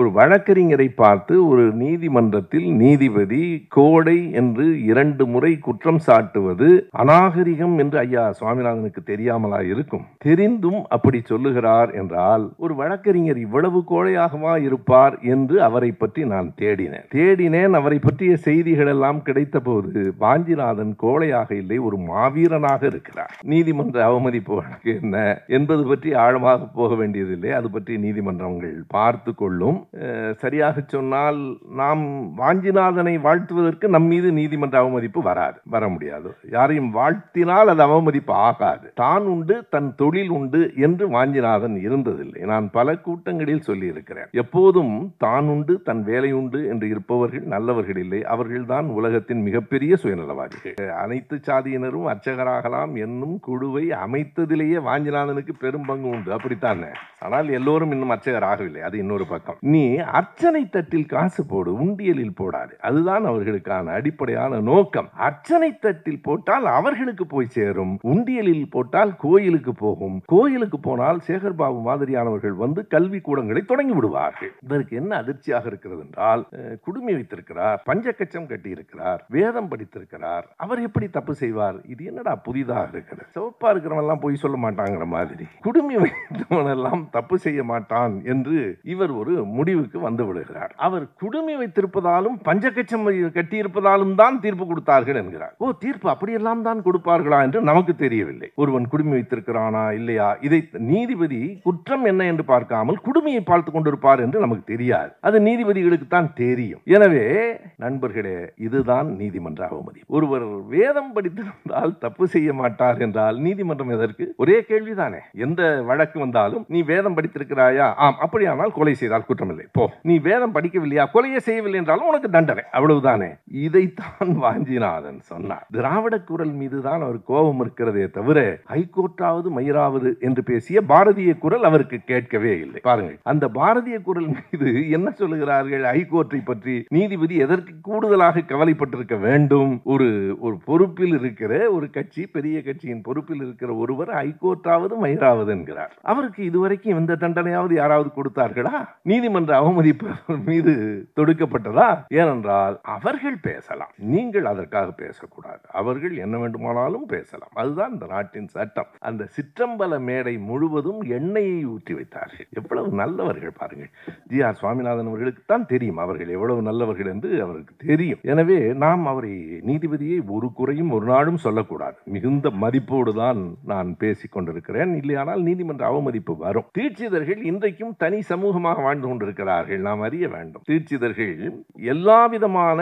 ஒரு வழக்கறிஞரை பார்த்து ஒரு நீதிமன்றத்தில் நீதிபதி கோடை என்று 2 முறை குற்றம் சாட்டுவது அநாகரிகம் என்று ஐயா சுவாமிநாதனுக்கு தெரியாமலா இருக்கும்? தெரிந்தும் அப்படி சொல்லுகிறார் என்றால் ஒரு வழக்கறிஞர் இவ்வளவு கோழையாகவா இருப்பார் என்று அவரை பற்றி நான் தேடினேன். அவரை பற்றிய செய்திகள் எல்லாம் கிடைத்த போது வாஞ்சிநாதன் கோழையாக இல்லை, ஒரு மாவீரனாக இருக்கிறார். நீதிமன்ற அவமதிப்பு வழக்கு என்ன என்பது பற்றி ஆழமாக போக வேண்டியதில்லை, அது பற்றி நீதிமன்றங்கள் பார்த்து கொள்ளும். சரியாக சொன்னால் நாம் வாஞ்சிநாதனை வாழ்த்துவதற்கு நம் மீது நீதிமன்ற அவமதிப்பு வர முடியாது. யாரையும் வாழ்த்தினால் அது அவமதிப்பு ஆகாது. தான் உண்டு தன் தொழில் உண்டு என்று வாஞ்சிநாதன் இருந்ததில்லை. நான் பல கூட்டங்களில் சொல்லி இருக்கிறேன். எப்போதும் தான் உண்டு தன் வேலை உண்டு என்று இருப்பவர்கள் நல்லவர்கள் இல்லை, அவர்கள்தான் உலகத்தின் மிகப்பெரிய சுயநலவாதிகள். அனைத்து சாதியினரும் அர்ச்சகராகலாம் என்னும் குழுவை அமைத்ததிலேயே வாஞ்சிநாதனுக்கு பெரும் பங்கு உண்டு, அப்படித்தானே? ஆனால் எல்லோரும் இன்னும் அர்ச்சகர் ஆகவில்லை, அது இன்னொரு பக்கம். நீ அர்ச்சனை தட்டில் காசு போடு, உண்டியலில் போடாது, அதுதான் அவர்களுக்கான அடிப்படையான நோக்கம். அர்ச்சனை தட்டில் போட்டால் அவர்களுக்கு போய் சேரும், உண்டியலில் போட்டால் கோயிலுக்கு போகும். கோயிலுக்கு போனால் சேகர்பாபு மாதிரியானவர்கள் வந்து கல்வி கூடங்களை தொடங்கி விடுவார்கள். இதற்கு என்ன அதிர்ச்சியாக இருக்கிறது என்றால், குடுமி வைத்திருக்கிறார், பஞ்சக்கச்சம் கட்டி இருக்கிறார், வேதம் படித்திருக்கிறார், அவர் எப்படி தப்பு செய்வார்? இது என்னடா புதிதாக இருக்கிறது? சிவப்பா இருக்கிறவன் எல்லாம் போய் சொல்ல மாட்டாங்கிற மாதிரி குடுமி வைத்தவன் எல்லாம் தப்பு செய்ய மாட்டான் என்று இவர் ஒரு முடிவுக்கு வந்து விடுகிறார். அவர் குடுமி வைத்திருப்பதாலும் பஞ்சக்கச்சம் கட்டியிருப்பதாலும் தான் தீர்ப்பு கொடுத்தார்கள் என்கிறார். ஓ, தீர்ப்பு அப்படியெல்லாம் தான் கொடுப்பார்களா என்று நமக்கு தெரியவில்லை. ஒருவன் குடுமி வைத்திருக்கிறானா இல்லையா, இதை நீதிபதி குற்றம் என்ன என்று பார்க்காமல் குடுமியை பார்த்து கொண்டிருப்பார் என்று நமக்கு தெரியாது. அது நீதிபதிகளுக்கு தான் தெரியும். எனவே நண்பர்களே, இதுதான் நீதிமன்ற அவமதி. ஒருவர் வேதம் படித்திருந்தால் தப்பு செய்ய மாட்டார் என்றால் நீதிமன்றம் எதற்கு? ஒரே கேள்விதானே. எந்த வழக்கு வந்தாலும் நீ வேதம் படித்திருக்கிறாயா? ஆம், அப்படியானால் கொலை செய்தால் குற்றமில்லை, போ. நீ வேதம் படிக்கவில்லையா, கொலையே செய்யவில்லை என்றாலும் உனக்கு தண்டனை, அவ்வளவுதானே. இதைத்தான் வாஞ்சிநாதன் சொன்னார். திராவிட குரல் மீதுதான் அவர் கோபம் இருக்கிறதே தவிர ஹைகோர்ட்டாவது மயிராவது என்று பேசிய பாரதிய குரல் அவருக்கு கேட்கவே இல்லை. பாருங்கள், அந்த பாரதிய குரல் மீது என்ன சொல்லுகிறார்கள்? ஹைகோர்ட்டை பற்றி நீதிபதி எதற்கு கூடுதலாக கவலைப்பட்டிருக்க வேண்டும்? ஒரு பொறுப்பில் இருக்கிற ஒரு கட்சி, பெரிய கட்சியின் பொறுப்பில் இருக்கிற ஒருவர் ஹைகோர்ட்டாவது மயிராவது என்கிறார். அவருக்கு இதுவரைக்கும் எந்த தண்டனையாவது யாராவது கொடுத்தார்களா? நீதிமன்ற அவமதிப்பு மீது தொடுக்கப்பட்டதா? ஏனென்றால் அவர்கள் பேசலாம், நீங்கள் அதற்காக பேசக்கூடாது. அவர்கள் என்ன வேண்டுமானாலும் பேசலாம், அதுதான் இந்த நாட்டின் சட்டம். அந்த சிற்றம்பல மேடை முழுவதும் எண்ணெயை ஊற்றி வைத்தார்கள். எவ்வளவு நல்லவர்கள் பாருங்கள். ஜி.ஆர். சுவாமிநாதன் அவர்களுக்கு தான் தெரியும் அவர்கள் எவ்வளவு நல்லவர்கள் என்று அவருக்கு தெரியும். எனவே நாம் அவரை, நீதிபதியை ஒரு குறையும் ஒரு நாளும் சொல்லக்கூடாது. மிகுந்த மதிப்போடு தான் நான் பேசிக் கொண்டிருக்கிறேன். இல்லையானால் நீதிமன்ற அவமதிப்பு வரும். தீட்சிதர்கள் இன்றைக்கும் தனி சமூகமாக வாழ்ந்து கொண்டிருக்கிறார்கள், நாம் அறிய வேண்டும். தீட்சிதர்கள் எல்லா விதமான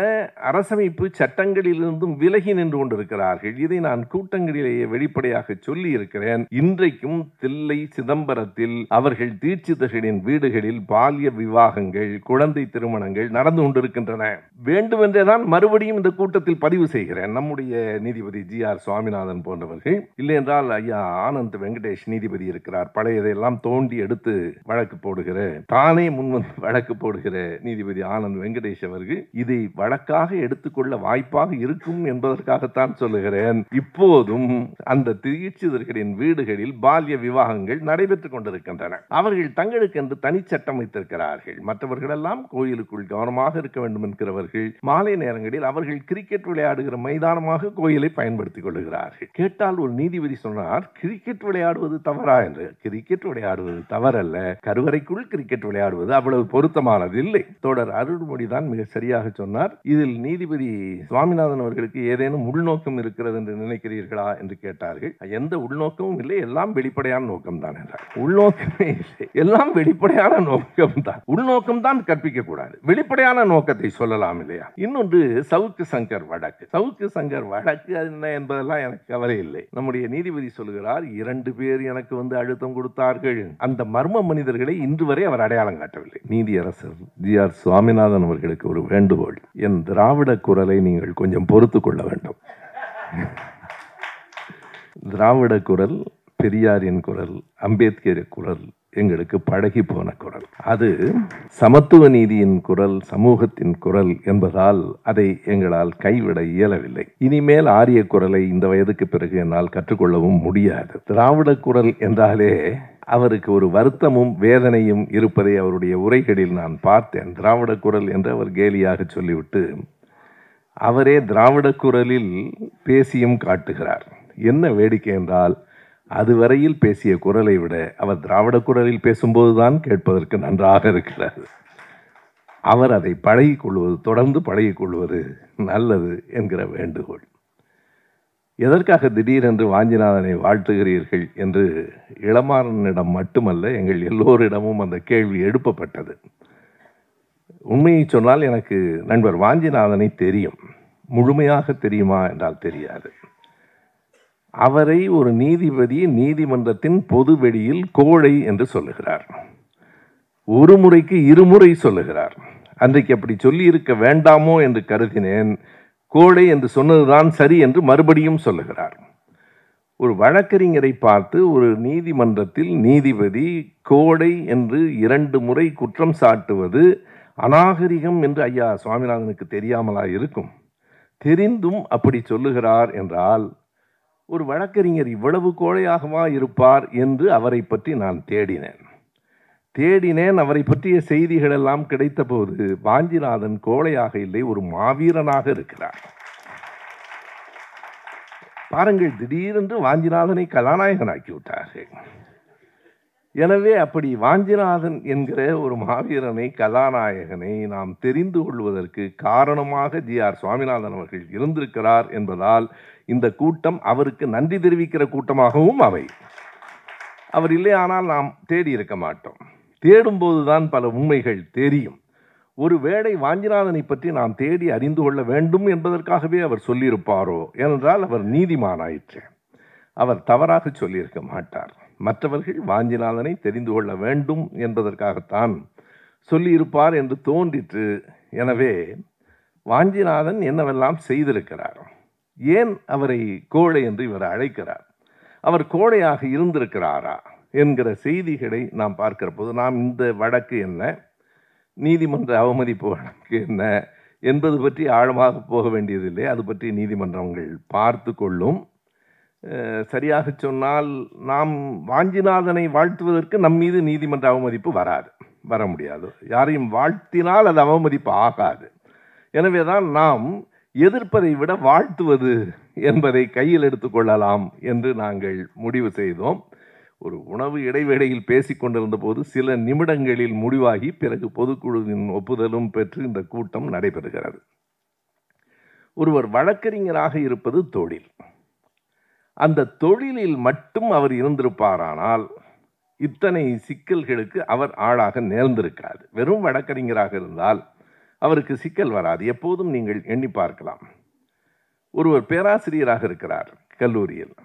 அரசமைப்பு சட்டங்களிலிருந்தும் விலகி நின்று கொண்டிருக்கிறார்கள். இதை நான் கூட்டங்களிலேயே வெளிப்படையாக சொல்லி இருக்கிறேன். இன்றைக்கும் தில்லை சிதம்பரத்தில் அவர்கள் தீட்சிதர்களின் வீடுகளில் பால்ய விவாகங்கள், குழந்தை திருமணங்கள் நடந்து கொண்டிருக்கின்றன. வேண்டுமென்றே தான் மறுபடியும் இந்த கூட்டத்தில் பதிவு செய்கிறேன். நம்முடைய நீதிபதி ஜி.ஆர். சுவாமிநாதன் போன்றவர்கள், இல்லை என்றால் ஐயா ஆனந்த் வெங்கடேஷ் நீதிபதி இருக்கிறார், பழையதையெல்லாம் தோண்டி எடுத்து வழக்கு போடுகிற, தானே முன்வந்து வழக்கு போடுகிற நீதிபதி ஆனந்த் வெங்கடேஷ் அவர்கள் இதை வழக்காக எடுத்துக்கொள்ள வாய்ப்பாக இருக்கும் என்பதற்காகத்தான் சொல்லுகிறேன். இப்போதும் அந்த தீட்சிதர்களின் வீடுகளில் பால்ய விவாகங்கள் நடைபெற்றுக் கொண்டிருக்கின்றன. அவர்கள் தங்களுக்கு என்று தனிச்சட்டம் வைத்திருக்கிறார்கள். மற்றவர்கள் எல்லாம் கோயிலுக்குள் கவனமாக இருக்க வேண்டும் என்கிறவர்கள் மாலை நேரங்களில் அவர்கள் கிரிக்கெட் விளையாடுகிற மைதானமாக கோயிலை பயன்படுத்திக் கொள்ளுகிறார்கள். கேட்டால் ஒரு நீதிபதி சொன்னார், கிரிக்கெட் விளையாடுவது தவறா என்று. கிரிக்கெட் விளையாடுவது தவறல்ல, கருவறைக்குள் கிரிக்கெட் விளையாடுவது அவ்வளவு பொருத்தமானது இல்லை. தொடர் அருள்மொழி தான் மிக சரியாக சொன்னார். இதில் நீதிபதி சுவாமிநாதன் அவர்களுக்கு ஏதேனும் உள்நோக்கம் இருக்கிறது என்று நினைக்கிறீர்களா என்று கேட்டார்கள். எந்த உள்நோக்கமும் இல்லை, எல்லாம் வெளிப்படையான நோக்கம் தான் என்றார். உள்நோக்கமே இல்லை, எல்லாம் வெளிப்படையான நோக்கம் தான். உள்நோக்கம் தான் கற்பிக்க கூடாது, வெளிப்படையான நோக்கத்தை சொல்லலாம் இல்லையா? இன்னொன்று சவுக்கு சங்கர் வழக்கு. சவுக்கு சங்கர் வழக்கு என்ன என்பதெல்லாம் எனக்கு கவலை இல்லை. நம்முடைய நீதிபதி சொல்கிறார், 2 பேர் எனக்கு வந்து அழுத்தம் கொடுத்தார்கள். அந்த மர்ம மனிதர்களை இன்று வரை அவர் அடையாளம் காட்டவில்லை. நீதியரசர் ஜி.ஆர். சுவாமிநாதன் அவர்களுக்கு ஒரு வேண்டுகோள், என் திராவிட குரலை நீங்கள் கொஞ்சம் பொறுத்து கொள்ள வேண்டும். திராவிட குரல், பெரியாரின் குரல், அம்பேத்கர் குரல் எங்களுக்கு பழகி போன குரல். அது சமத்துவ நீதியின் குரல், சமூகத்தின் குரல் என்பதால் அதை எங்களால் கைவிட இயலவில்லை. இனிமேல் ஆரிய குரலை இந்த வயதுக்கு பிறகு என்னால் கற்றுக்கொள்ளவும் முடியாது. திராவிட குரல் என்றாலே அவருக்கு ஒரு வருத்தமும் வேதனையும் இருப்பதை அவருடைய உரைகளில் நான் பார்த்தேன். திராவிட குரல் என்று அவர் கேலியாக சொல்லிவிட்டு அவரே திராவிட குரலில் பேசியும் காட்டுகிறார். என்ன வேடிக்கை என்றால், அதுவரையில் பேசிய குரலை விட அவர் திராவிட குரலில் பேசும்போதுதான் கேட்பதற்கு நன்றாக இருக்கிறார். அவர் அதை பழகிக்கொள்வது, தொடர்ந்து பழகிக்கொள்வது நல்லது என்கிற வேண்டுகோள். எதற்காக திடீரென்று வாஞ்சிநாதனை வாழ்த்துகிறீர்கள் என்று இளமாறனிடம் மட்டுமல்ல, எங்கள் எல்லோரிடமும் அந்த கேள்வி எழுப்பப்பட்டது. உண்மையை சொன்னால் எனக்கு நண்பர் வாஞ்சிநாதனை தெரியும். முழுமையாக தெரியுமா என்றால் தெரியாது. அவரை ஒரு நீதிபதி நீதிமன்றத்தின் பொது வெளியில் கோழை என்று சொல்லுகிறார். ஒரு முறைக்கு இருமுறை சொல்லுகிறார். அன்றைக்கு அப்படி சொல்லி இருக்க வேண்டாமோ என்று கருதினேன். கோழை என்று சொன்னதுதான் சரி என்று மறுபடியும் சொல்லுகிறார். ஒரு வழக்கறிஞரை பார்த்து ஒரு நீதிமன்றத்தில் நீதிபதி கோழை என்று 2 முறை குற்றம் சாட்டுவது அநாகரிகம் என்று ஐயா சுவாமிநாதனுக்கு தெரியாமலா இருக்கும்? தெரிந்தும் அப்படி சொல்லுகிறார் என்றால் ஒரு வழக்கறிஞர் இவ்வளவு கோழையாகவா இருப்பார் என்று அவரை பற்றி நான் தேடினேன். அவரை பற்றிய செய்திகள் எல்லாம் கிடைத்த போது வாஞ்சிநாதன் கோழையாக இல்லை, ஒரு மாவீரனாக இருக்கிறார். பாருங்கள், திடீரென்று வாஞ்சிநாதனை கதாநாயகனாக்கி விட்டார்கள். எனவே அப்படி வாஞ்சிநாதன் என்கிற ஒரு மாவீரனை, கதாநாயகனை நாம் தெரிந்து கொள்வதற்கு காரணமாக ஜி.ஆர். சுவாமிநாதன் அவர்கள் இருந்திருக்கிறார் என்பதால் இந்த கூட்டம் அவருக்கு நன்றி தெரிவிக்கிற கூட்டமாகவும் அவர் இல்லையானால் நாம் தேடி இருக்க மாட்டோம். தேடும்போதுதான் பல உண்மைகள் தெரியும். ஒருவேளை வாஞ்சிநாதனை பற்றி நாம் தேடி அறிந்து கொள்ள வேண்டும் என்பதற்காகவே அவர் சொல்லியிருப்பாரோ? ஏனென்றால் அவர் நீதிமானாயிற்று. அவர் தவறாக சொல்லியிருக்க மாட்டார். மற்றவர்கள் வாஞ்சிநாதனை தெரிந்து கொள்ள வேண்டும் என்பதற்காகத்தான் சொல்லியிருப்பார் என்று தோன்றிற்று. எனவே வாஞ்சிநாதன் என்னவெல்லாம் செய்திருக்கிறார், ஏன் அவரை கோழை என்று இவர் அழைக்கிறார், அவர் கோழையாக இருந்திருக்கிறாரா என்கிற செய்திகளை நாம் பார்க்கிற போது நாம் இந்த வழக்கு என்ன, நீதிமன்ற அவமதிப்பு வழக்கு என்ன என்பது பற்றி ஆழமாக போக வேண்டியதில்லை. அது பற்றி நீதிமன்றங்கள் பார்த்து கொள்ளும். சரியாக சொன்னால் நாம் வாஞ்சிநாதனை வாழ்த்துவதற்கு நம் மீது நீதிமன்ற அவமதிப்பு வர முடியாது. யாரையும் வாழ்த்தினால் அது அவமதிப்பு ஆகாது. எனவேதான் நாம் எதிர்ப்பதை விட வாழ்த்துவது என்பதை கையில் எடுத்துக்கொள்ளலாம் என்று நாங்கள் முடிவு செய்தோம். ஒரு உணவு இடைவேளையில் பேசிக்கொண்டிருந்த போது சில நிமிடங்களில் முடிவாகி பிறகு பொதுக்குழுவின் ஒப்புதலும் பெற்று இந்த கூட்டம் நடைபெறுகிறது. ஒருவர் வழக்கறிஞராக இருப்பது தொழில். அந்த தொழிலில் மட்டும் அவர் இருந்திருப்பாரானால் இத்தனை சிக்கல்களுக்கு அவர் ஆளாக நேர்ந்திருக்காது. வெறும் வழக்கறிஞராக இருந்தால் அவருக்கு சிக்கல் வராது. எப்போதும் நீங்கள் எண்ணி பார்க்கலாம். ஒருவர் பேராசிரியராக இருக்கிறார் கல்லூரியில்,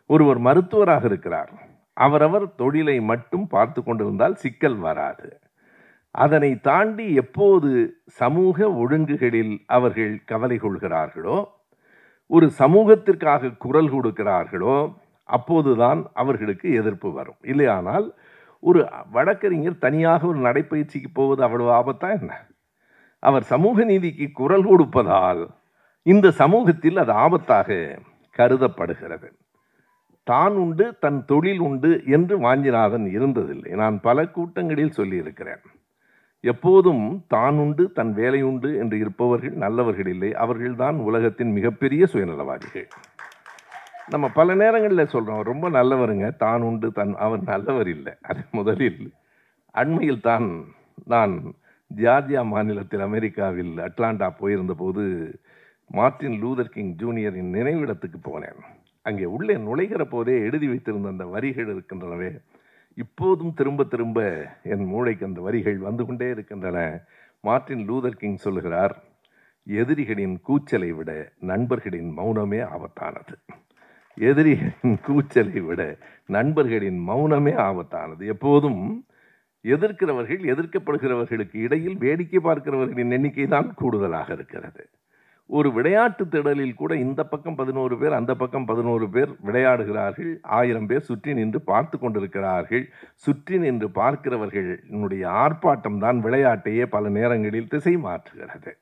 ஒருவர் மருத்துவராக இருக்கிறார். அவரவர் தொழிலை மட்டும் பார்த்து கொண்டிருந்தால் சிக்கல் வராது. அதனை தாண்டி எப்போது சமூக ஒழுங்குகளில் அவர்கள் கவலை கொள்கிறார்களோ, ஒரு சமூகத்திற்காக குரல் கொடுக்கிறார்களோ, அப்போதுதான் அவர்களுக்கு எதிர்ப்பு வரும். இல்லையானால் ஒரு வழக்கறிஞர் தனியாக ஒரு நடைப்பயிற்சிக்கு போவது அவ்வளவு ஆபத்தா என்ன? அவர் சமூக நீதிக்கு குரல் கொடுப்பதால் இந்த சமூகத்தில் அது ஆபத்தாக கருதப்படுகிறது. தான் உண்டு, தன் தொழில் உண்டு என்று வாஞ்சிநாதன் இருந்ததில்லை. நான் பல கூட்டங்களில் சொல்லியிருக்கிறேன். எப்போதும் தான் உண்டு, தன் வேலை உண்டு என்று இருப்பவர்கள் நல்லவர்கள் இல்லை. அவர்கள்தான் உலகத்தின் மிகப்பெரிய சுயநலவாதிகள். நம்ம பல நேரங்களில் சொல்கிறோம், ரொம்ப நல்லவருங்க, தான் உண்டு அவர் நல்லவர் இல்லை. அது முதலில் அண்மையில் தான் நான் ஜார்ஜியா மாநிலத்தில் அமெரிக்காவில் அட்லாண்டா போயிருந்த போது மார்ட்டின் லூதர் கிங் ஜூனியரின் நினைவிடத்துக்கு போனேன். அங்கே உள்ளே நுழைகிற போதே எழுதி வைத்திருந்த அந்த வரிகள் இருக்கின்றனவே, இப்போதும் திரும்ப திரும்ப என் மூளைக்கு அந்த வரிகள் வந்து கொண்டே இருக்கின்றன. மார்ட்டின் லூதர் கிங் சொல்லுகிறார், எதிரிகளின் கூச்சலை விட நண்பர்களின் மௌனமே ஆபத்தானது. எதிரிகளின் கூச்சலை விட நண்பர்களின் மௌனமே ஆபத்தானது. எப்போதும் எதிர்க்கிறவர்கள், எதிர்க்கப்படுகிறவர்களுக்கு இடையில் வேடிக்கை பார்க்கிறவர்களின் எண்ணிக்கை தான் கூடுதலாக இருக்கிறது. ஒரு விளையாட்டு திடலில் கூட இந்த பக்கம் 11 பேர், அந்த பக்கம் 11 பேர் விளையாடுகிறார்கள். 1000 பேர் சுற்றி நின்று பார்த்து கொண்டிருக்கிறார்கள். சுற்றி நின்று பார்க்கிறவர்களுடைய ஆர்ப்பாட்டம் தான் விளையாட்டையே பல நேரங்களில் திசை மாற்றுகிறது.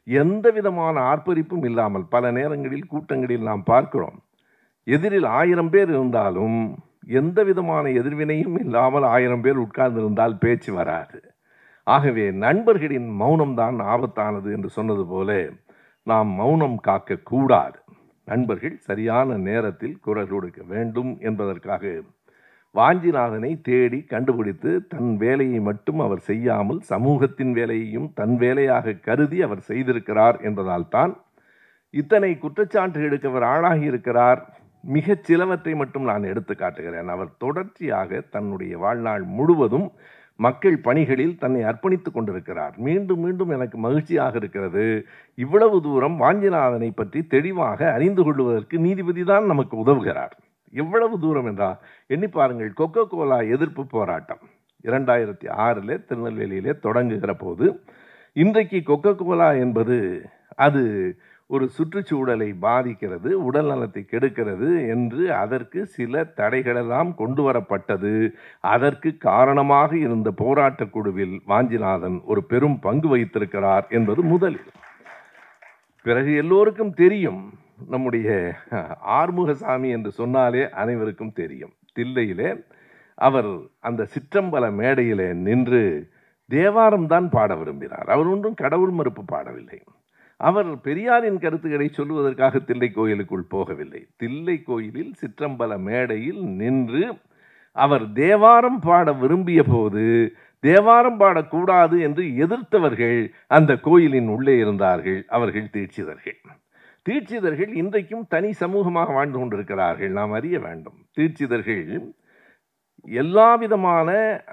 எந்த விதமான ஆர்ப்பரிப்பும் இல்லாமல் பல நேரங்களில் கூட்டங்களில் நாம் பார்க்கிறோம். எதிரில் 1000 பேர் இருந்தாலும் எந்த விதமான எதிர்வினையும் இல்லாமல் 1000 பேர் உட்கார்ந்திருந்தால் பேச்சு வராது. ஆகவே நண்பர்களின் மௌனம்தான் ஆபத்தானது என்று சொன்னது போல நாம் மௌனம் காக்க கூடாது. நண்பர்கள் சரியான நேரத்தில் குரல் கொடுக்க வேண்டும் என்பதற்காக வாஞ்சிநாதனை தேடி கண்டுபிடித்து தன் வேலையை மட்டும் அவர் செய்யாமல் சமூகத்தின் வேலையையும் தன் வேலையாக கருதி அவர் செய்திருக்கிறார் என்பதால் தான் இத்தனை குற்றச்சாட்டுகளுக்கு அவர் ஆளாகி இருக்கிறார். மிகச் சிலவற்றை மட்டும் நான் எடுத்து காட்டுகிறேன். அவர் தொடர்ச்சியாக தன்னுடைய வாழ்நாள் முழுவதும் மக்கள் பணிகளில் தன்னை அர்ப்பணித்துக் கொண்டிருக்கிறார். மீண்டும் மீண்டும் எனக்கு மகிழ்ச்சியாக இருக்கிறது. இவ்வளவு தூரம் வாஞ்சிநாதனை பற்றி தெளிவாக அறிந்து கொள்வதற்கு நீதிபதி தான் நமக்கு உதவுகிறார். எவ்வளவு தூரம் என்றால் எண்ணி பாருங்கள். கொக்கோ கோலா எதிர்ப்பு போராட்டம் 2006 திருநெல்வேலியிலே தொடங்குகிற போது இன்றைக்கு கொக்கோ கோலா என்பது அது ஒரு சுற்றுச்சூழலை பாதிக்கிறது, உடல் நலத்தை கெடுக்கிறது என்று அதற்கு சில தடைகளெல்லாம் கொண்டு வரப்பட்டது. அதற்கு காரணமாக இருந்த போராட்ட குழுவில் வாஞ்சிநாதன் ஒரு பெரும் பங்கு வகித்திருக்கிறார் என்பது முதலில். பிறகு எல்லோருக்கும் தெரியும், நம்முடைய ஆறுமுகசாமி என்று சொன்னாலே அனைவருக்கும் தெரியும். தில்லையிலே அவர் அந்த சிற்றம்பல மேடையிலே நின்று தேவாரம் தான் பாட விரும்பினார். அவர் ஒன்றும் கடவுள் மறுப்பு பாடவில்லை. அவர் பெரியாரின் கருத்துக்களை சொல்லுவதற்காக தில்லை கோயிலுக்குள் போகவில்லை. தில்லை கோயிலில் சிற்றம்பல மேடையில் நின்று அவர் தேவாரம் பாட விரும்பிய போது தேவாரம் பாடக்கூடாது என்று எதிர்த்தவர்கள் அந்த கோயிலின் உள்ளே இருந்தார்கள். அவர்கள் தீட்சிதர்கள். தீட்சிதர்கள் இன்றைக்கும் தனி சமூகமாக வாழ்ந்து கொண்டிருக்கிறார்கள். நாம் அறிய வேண்டும். தீட்சிதர்கள் எல்லா விதமான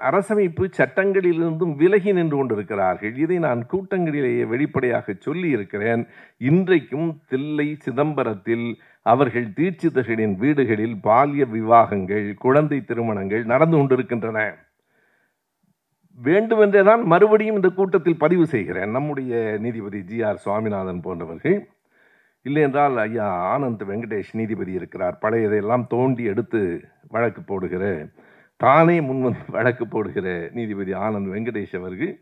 அரசமைப்பு சட்டங்களிலிருந்தும் விலகி நின்று கொண்டிருக்கிறார்கள். இதை நான் கூட்டங்களிலேயே வெளிப்படையாக சொல்லி இருக்கிறேன். இன்றைக்கும் தில்லை சிதம்பரத்தில் அவர்கள் தீட்சிதர்களின் வீடுகளில் பால்ய விவாகங்கள், குழந்தை திருமணங்கள் நடந்து கொண்டிருக்கின்றன. வேண்டுமென்றேதான் மறுபடியும் இந்த கூட்டத்தில் பதிவு செய்கிறேன். நம்முடைய நீதிபதி GR சுவாமிநாதன் போன்றவர்கள், இல்லை என்றால் ஐயா ஆனந்த் வெங்கடேஷ் நீதிபதி இருக்கிறார். பழையதையெல்லாம் தோண்டி எடுத்து வழக்கு போடுகிற, தானே முன்வந்து வழக்கு போடுகிற நீதிபதி ஆனந்த் வெங்கடேஷ் அவர்கள்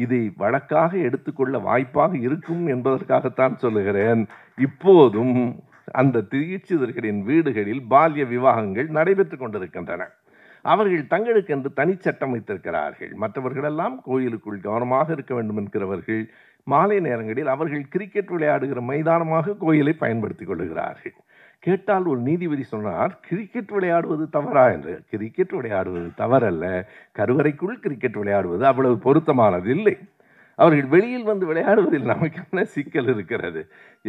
இதை வழக்காக எடுத்துக்கொள்ள வாய்ப்பாக இருக்கும் என்பதற்காகத்தான் சொல்லுகிறேன். இப்போதும் அந்த தீட்சிதர்களின் வீடுகளில் பால்ய விவாகங்கள் நடைபெற்று கொண்டிருக்கின்றன. அவர்கள் தங்களுக்கென்று தனிச்சட்டம் வைத்திருக்கிறார்கள். மற்றவர்களெல்லாம் கோயிலுக்குள் கவனமாக இருக்க வேண்டும் என்கிறவர்கள் மாலை நேரங்களில் அவர்கள் கிரிக்கெட் விளையாடுகிற மைதானமாக கோயிலை பயன்படுத்திக் கொள்ளுகிறார்கள். கேட்டால் ஒரு நீதிபதி சொன்னார், கிரிக்கெட் விளையாடுவது தவறா என்று. கிரிக்கெட் விளையாடுவது தவறல்ல, கருவறைக்குள் கிரிக்கெட் விளையாடுவது அவ்வளவு பொருத்தமானது இல்லை. அவர்கள் வெளியில் வந்து விளையாடுவதில் நமக்கு என்ன சிக்கல் இருக்கிறது?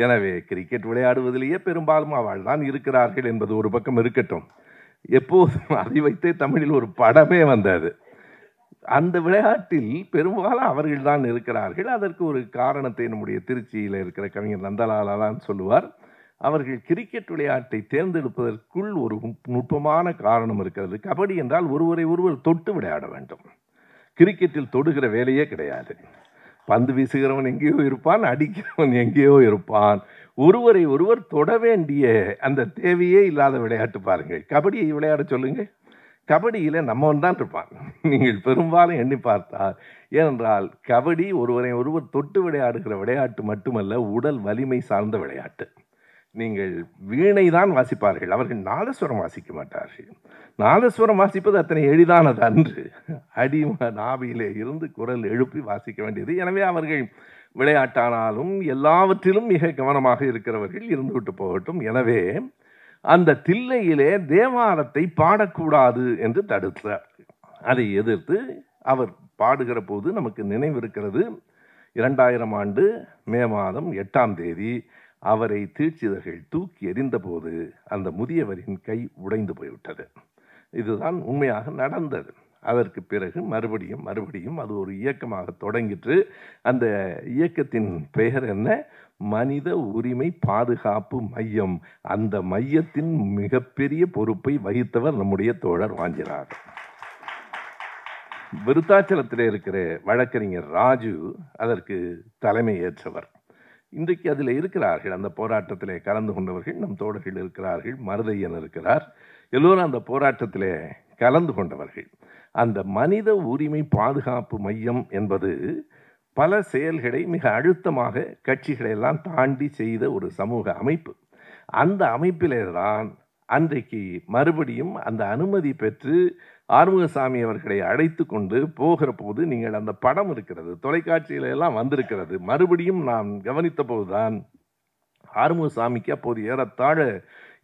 எனவே கிரிக்கெட் விளையாடுவதிலேயே பெரும்பாலும் அவள் தான் இருக்கிறார்கள் என்பது ஒரு பக்கம் இருக்கட்டும். எப்போதும் அதை வைத்தே தமிழில் ஒரு படமே வந்தது. அந்த விளையாட்டில் பெரும்பாலும் அவர்கள் தான் இருக்கிறார்கள். அதற்கு ஒரு காரணத்தை நம்முடைய திருச்சியில் இருக்கிற கவிஞர் நந்தலாலா தான் சொல்லுவார். அவர்கள் கிரிக்கெட் விளையாட்டை தேர்ந்தெடுப்பதற்குள் ஒரு நுட்பமான காரணம் இருக்கிறது. கபடி என்றால் ஒருவரை ஒருவர் தொட்டு விளையாட வேண்டும். கிரிக்கெட்டில் தொடுகிற வேலையே கிடையாது. பந்து வீசுகிறவன் எங்கேயோ இருப்பான், அடிக்கிறவன் எங்கேயோ இருப்பான். ஒருவரை ஒருவர் தொட வேண்டிய அந்த தேவையே இல்லாத விளையாட்டு பாருங்கள். கபடியை விளையாட சொல்லுங்க, கபடியில் நம்மவன் தான் இருப்பான். நீங்கள் பெரும்பாலும் எண்ணி பார்த்தால், ஏனென்றால் கபடி ஒருவரை ஒருவர் தொட்டு விளையாடுகிற விளையாட்டு மட்டுமல்ல, உடல் வலிமை சார்ந்த விளையாட்டு. நீங்கள் வீணை தான் வாசிப்பார்கள், அவர்கள் நாதஸ்வரம் வாசிக்க மாட்டார்கள். நாதஸ்வரம் வாசிப்பது அத்தனை எளிதானது அன்று. அடி நாவிலே இருந்து குரல் எழுப்பி வாசிக்க வேண்டியது. எனவே அவர்கள் விளையாட்டானாலும் எல்லாவற்றிலும் மிக கவனமாக இருக்கிறவர்கள், இருந்துவிட்டு போகட்டும். எனவே அந்த தில்லையிலே தேவாரத்தை பாடக்கூடாது என்று தடுத்தார். அதை எதிர்த்து அவர் பாடுகிற போது நமக்கு நினைவிருக்கிறது, 2000 ஆண்டு மே மாதம் 8ஆம் தேதி அவரை தீட்சிதர்கள் தூக்கி எறிந்த போது அந்த முதியவரின் கை உடைந்து போய்விட்டது. இதுதான் உண்மையாக நடந்தது. அதற்கு பிறகு மறுபடியும் அது ஒரு இயக்கமாக தொடங்கிற்று. அந்த இயக்கத்தின் பெயர் என்ன? மனித உரிமை பாதுகாப்பு மையம். அந்த மையத்தின் மிகப்பெரிய பொறுப்பை வகித்தவர் நம்முடைய தோழர் வாஞ்சிநாதன். விருத்தாச்சலத்தில் இருக்கிற வழக்கறிஞர் ராஜு அதற்கு தலைமை ஏற்றவர். இன்றைக்கு அதில் இருக்கிறார்கள். அந்த போராட்டத்திலே கலந்து கொண்டவர்கள் நம் தோழர்கள் இருக்கிறார்கள். மருதையன் இருக்கிறார். எல்லோரும் அந்த போராட்டத்திலே கலந்து கொண்டவர்கள். அந்த மனித உரிமை பாதுகாப்பு மையம் என்பது பல செயல்களை மிக அழுத்தமாக கட்சிகளை எல்லாம் தாண்டி செய்த ஒரு சமூக அமைப்பு. அந்த அமைப்பிலே தான் அன்றைக்கு மறுபடியும் அந்த அனுமதி பெற்று ஆறுமுகசாமி அவர்களை அழைத்து கொண்டு போகிற போது, நீங்கள் அந்த படம் இருக்கிறது, தொலைக்காட்சியில எல்லாம் வந்திருக்கிறது. மறுபடியும் நாம் கவனித்த போதுதான் ஆறுமுகசாமிக்கு அப்போது ஏறத்தாழ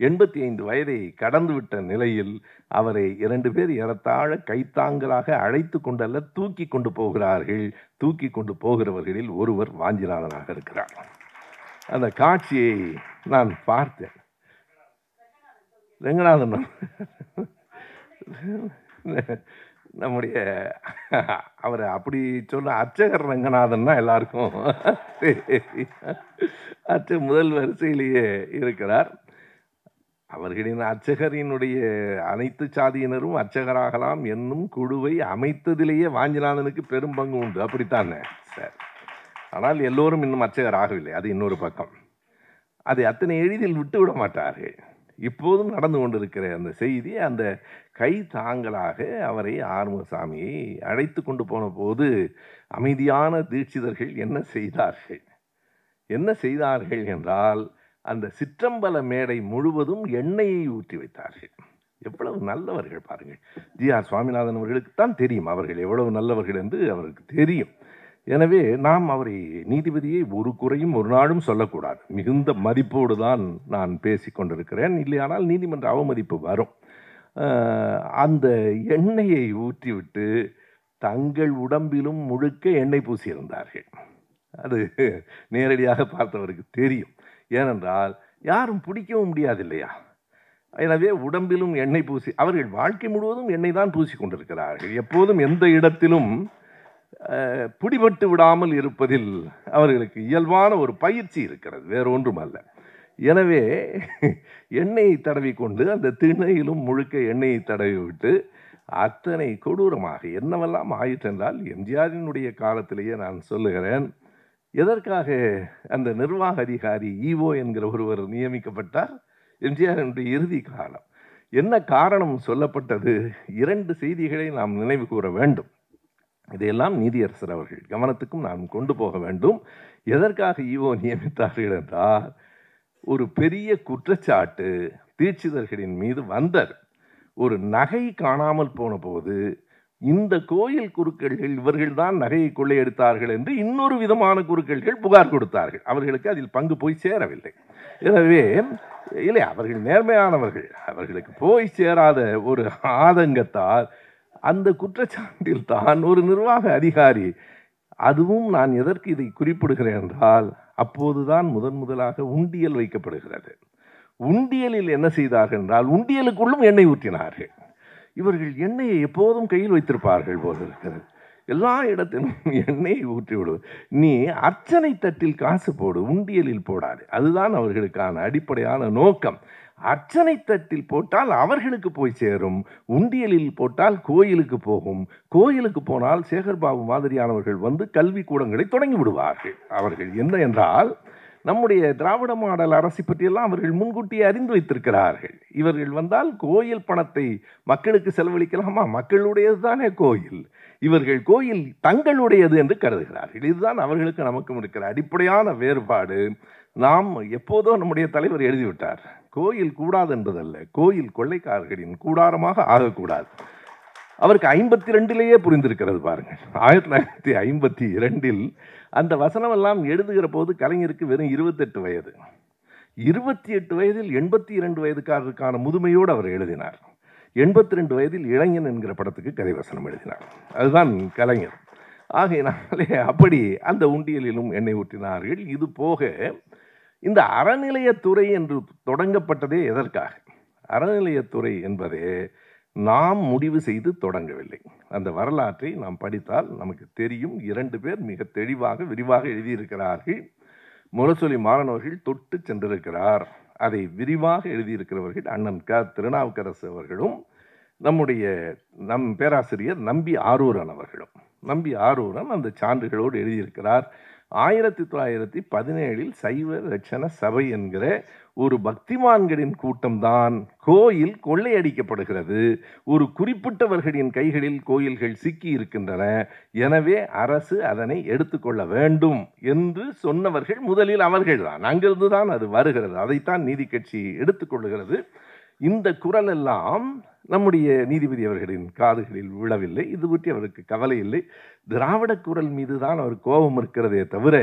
85 வயதை கடந்துவிட்ட நிலையில் அவரை 2 பேர் ஏறத்தாழ கைத்தாங்கலாக அழைத்து கொண்டல்ல, தூக்கி கொண்டு போகிறார்கள். தூக்கி கொண்டு போகிறவர்களில் ஒருவர் வாஞ்சிநாதனாக இருக்கிறார். அந்த காட்சியை நான் பார்த்தேன். ரெங்கநாதன் நம்முடைய அவரை அப்படி சொல்ல அர்ச்சகர் ரங்கநாதன்னா எல்லாருக்கும் முதல் வரிசையிலேயே இருக்கிறார். அவர்களின் அர்ச்சகரினுடைய அனைத்து சாதியினரும் அர்ச்சகராகலாம் என்னும் குழுவை அமைத்ததிலேயே வாஞ்சிநாதனுக்கு பெரும் பங்கு உண்டு. அப்படித்தானே சார்? ஆனால் எல்லோரும் இன்னும் அர்ச்சகர் ஆகவில்லை. அது இன்னொரு பக்கம். அதை அத்தனை எளிதில் விட்டு விட மாட்டார்கள். இப்போதும் நடந்து கொண்டிருக்கிற அந்த செய்தி, அந்த கை தாங்கலாக அவரை ஆறுமுகசாமியை அழைத்து கொண்டு போன போது அமைதியான தீட்சிதர்கள் என்ன செய்தார்கள் என்றால், அந்த சிற்றம்பல மேடை முழுவதும் எண்ணெயை ஊற்றி வைத்தார்கள். எவ்வளவு நல்லவர்கள் பாருங்கள். ஜி.ஆர். சுவாமிநாதன் அவர்களுக்குத்தான் தெரியும் அவர்கள் எவ்வளவு நல்லவர்கள் என்று அவருக்கு தெரியும். எனவே நாம் அவரை, நீதிபதியை ஒரு குறையும் ஒரு நாளும் சொல்லக்கூடாது. மிகுந்த மதிப்போடு தான் நான் பேசி கொண்டிருக்கிறேன். இல்லையானால் நீதிமன்ற அவமதிப்பு வரும். அந்த எண்ணெயை ஊற்றிவிட்டு தங்கள் உடம்பிலும் முழுக்க எண்ணெய் பூசியிருந்தார்கள். அது நேரடியாக பார்த்தவருக்கு தெரியும். ஏனென்றால் யாரும் பிடிக்கவும் முடியாது இல்லையா? எனவே உடம்பிலும் எண்ணெய் பூசி, அவர்கள் வாழ்க்கை முழுவதும் எண்ணெய் தான் பூசி கொண்டிருக்கிறார்கள். எப்போதும் எந்த இடத்திலும் பிடிபட்டு விடாமல் இருப்பதில் அவர்களுக்கு இயல்பான ஒரு பயிற்சி இருக்கிறது, வேறு ஒன்றும் அல்ல. எனவே எண்ணெயை தடவி கொண்டு அந்த திணையிலும் முழுக்க எண்ணெயை தடவி விட்டு அத்தனை கொடூரமாக என்னவெல்லாம் ஆயிற்றென்றால், எம்ஜிஆரினுடைய காலத்திலேயே நான் சொல்லுகிறேன், எதற்காக அந்த நிர்வாக அதிகாரி ஈஓ என்கிற ஒருவர் நியமிக்கப்பட்டார்? எம்ஜிஆரினுடைய இறுதி காலம். என்ன காரணம் சொல்லப்பட்டது? 2 செய்திகளை நாம் நினைவு கூற வேண்டும். இதையெல்லாம் நீதியரசர் அவர்கள் கவனத்துக்கும் நாம் கொண்டு போக வேண்டும். எதற்காக ஈஓ நியமித்தார்கள் என்றால், ஒரு பெரிய குற்றச்சாட்டு தீட்சிதர்களின் மீது வந்தது. ஒரு நகை காணாமல் போன போது இந்த கோயில் குருக்கள்கள் இவர்கள்தான் நகையை கொள்ளையடித்தார்கள் என்று இன்னொரு விதமான குருக்கள்கள் புகார் கொடுத்தார்கள். அவர்களுக்கு அதில் பங்கு போய் சேரவில்லை. எனவே இல்லை, அவர்கள் நேர்மையானவர்கள். அவர்களுக்கு போய் சேராத ஒரு ஆதங்கத்தால் அந்த குற்றச்சாட்டில் தான் ஒரு நிர்வாக அதிகாரி, அதுவும் நான் எதற்கு இதை குறிப்பிடுகிறேன் என்றால், அப்போதுதான் முதலாக உண்டியல் வைக்கப்படுகிறது. உண்டியலில் என்ன செய்தார்கள் என்றால், உண்டியலுக்குள்ளும் எண்ணெய் ஊற்றினார்கள். இவர்கள் எண்ணெயை எப்போதும் கையில் வைத்திருப்பார்கள் போல இருக்கிறது. எல்லா இடத்திலும் எண்ணெயை ஊற்றி விடுவது. நீ அர்ச்சனை தட்டில் காசு போடு, உண்டியலில் போடாது. அதுதான் அவர்களுக்கான அடிப்படையான நோக்கம். அர்ச்சனை தட்டில் போட்டால் அவர்களுக்கு போய் சேரும், உண்டியலில் போட்டால் கோயிலுக்கு போகும். கோயிலுக்கு போனால் சேகர்பாபு மாதிரியானவர்கள் வந்து கல்வி கூடங்களை தொடங்கி விடுவார்கள். அவர்கள் என்ன என்றால், நம்முடைய திராவிட மாடல் அரசை பற்றியெல்லாம் அவர்கள் முன்கூட்டியே அறிந்து வைத்திருக்கிறார்கள். இவர்கள் வந்தால் கோயில் பணத்தை மக்களுக்கு செலவழிக்கலாமா? மக்களுடையது தானே கோயில். இவர்கள் கோயில் தங்களுடையது என்று கருதுகிறார்கள். இதுதான் அவர்களுக்கு நமக்கும் இருக்கிற அடிப்படையான வேறுபாடு. நாம் எப்போதோ நம்முடைய தலைவர் எழுதிவிட்டார், கோயில் கூடாது என்பதல்ல, கோயில் கொள்ளைக்காரர்களின் கூடாரமாக ஆகக்கூடாது. அவருக்கு 52லேயே புரிந்திருக்கிறது பாருங்கள். 1952 அந்த வசனம் எல்லாம் எழுதுகிற போது கலைஞருக்கு வெறும் 28 வயது. 28 வயதில் 82 வயதுக்காரருக்கான முதுமையோடு அவர் எழுதினார். 82 வயதில் இளைஞன் என்கிற படத்துக்கு கதை வசனம் எழுதினார். அதுதான் கலைஞர். ஆகையினாலே அப்படி அந்த உண்டியலிலும் எண்ணெய் ஊற்றினார்கள். இது போக இந்த அறநிலையத்துறை என்று தொடங்கப்பட்டதே எதற்காக? அறநிலையத்துறை என்பதே நாம் முடிவு செய்து தொடங்கவில்லை. அந்த வரலாற்றை நாம் படித்தால் நமக்கு தெரியும். 2 பேர் மிக தெளிவாக விரிவாக எழுதியிருக்கிறார்கள். முரசொலி மாறனவர்கள் தொட்டு சென்றிருக்கிறார். அதை விரிவாக எழுதியிருக்கிறவர்கள் அண்ணன் திருநாவுக்கரசு அவர்களும் நம் பேராசிரியர் நம்பி ஆரூரன் அவர்களும். நம்பி ஆரூரன் அந்த சான்றுகளோடு எழுதியிருக்கிறார். 1917 சைவ ரட்சண சபை என்கிற ஒரு பக்திமான்களின் கூட்டம்தான் கோயில் கொள்ளையடிக்கப்படுகிறது. ஒரு குறிப்பிட்டவர்களின் கைகளில் கோயில்கள் சிக்கி இருக்கின்றன. எனவே அரசு அதனை எடுத்துக்கொள்ள வேண்டும் என்று சொன்னவர்கள் முதலில் அவர்கள்தான். அங்கிருந்துதான் அது வருகிறது. அதைத்தான் நீதி கட்சி எடுத்துக்கொள்ளுகிறது. இந்த குரல் எல்லாம் நம்முடைய நீதிபதி அவர்களின் காதுகளில் விழவில்லை. இது பற்றி அவருக்கு கவலை இல்லை. திராவிட குரல் மீது தான் அவர் கோபம் இருக்கிறதே தவிர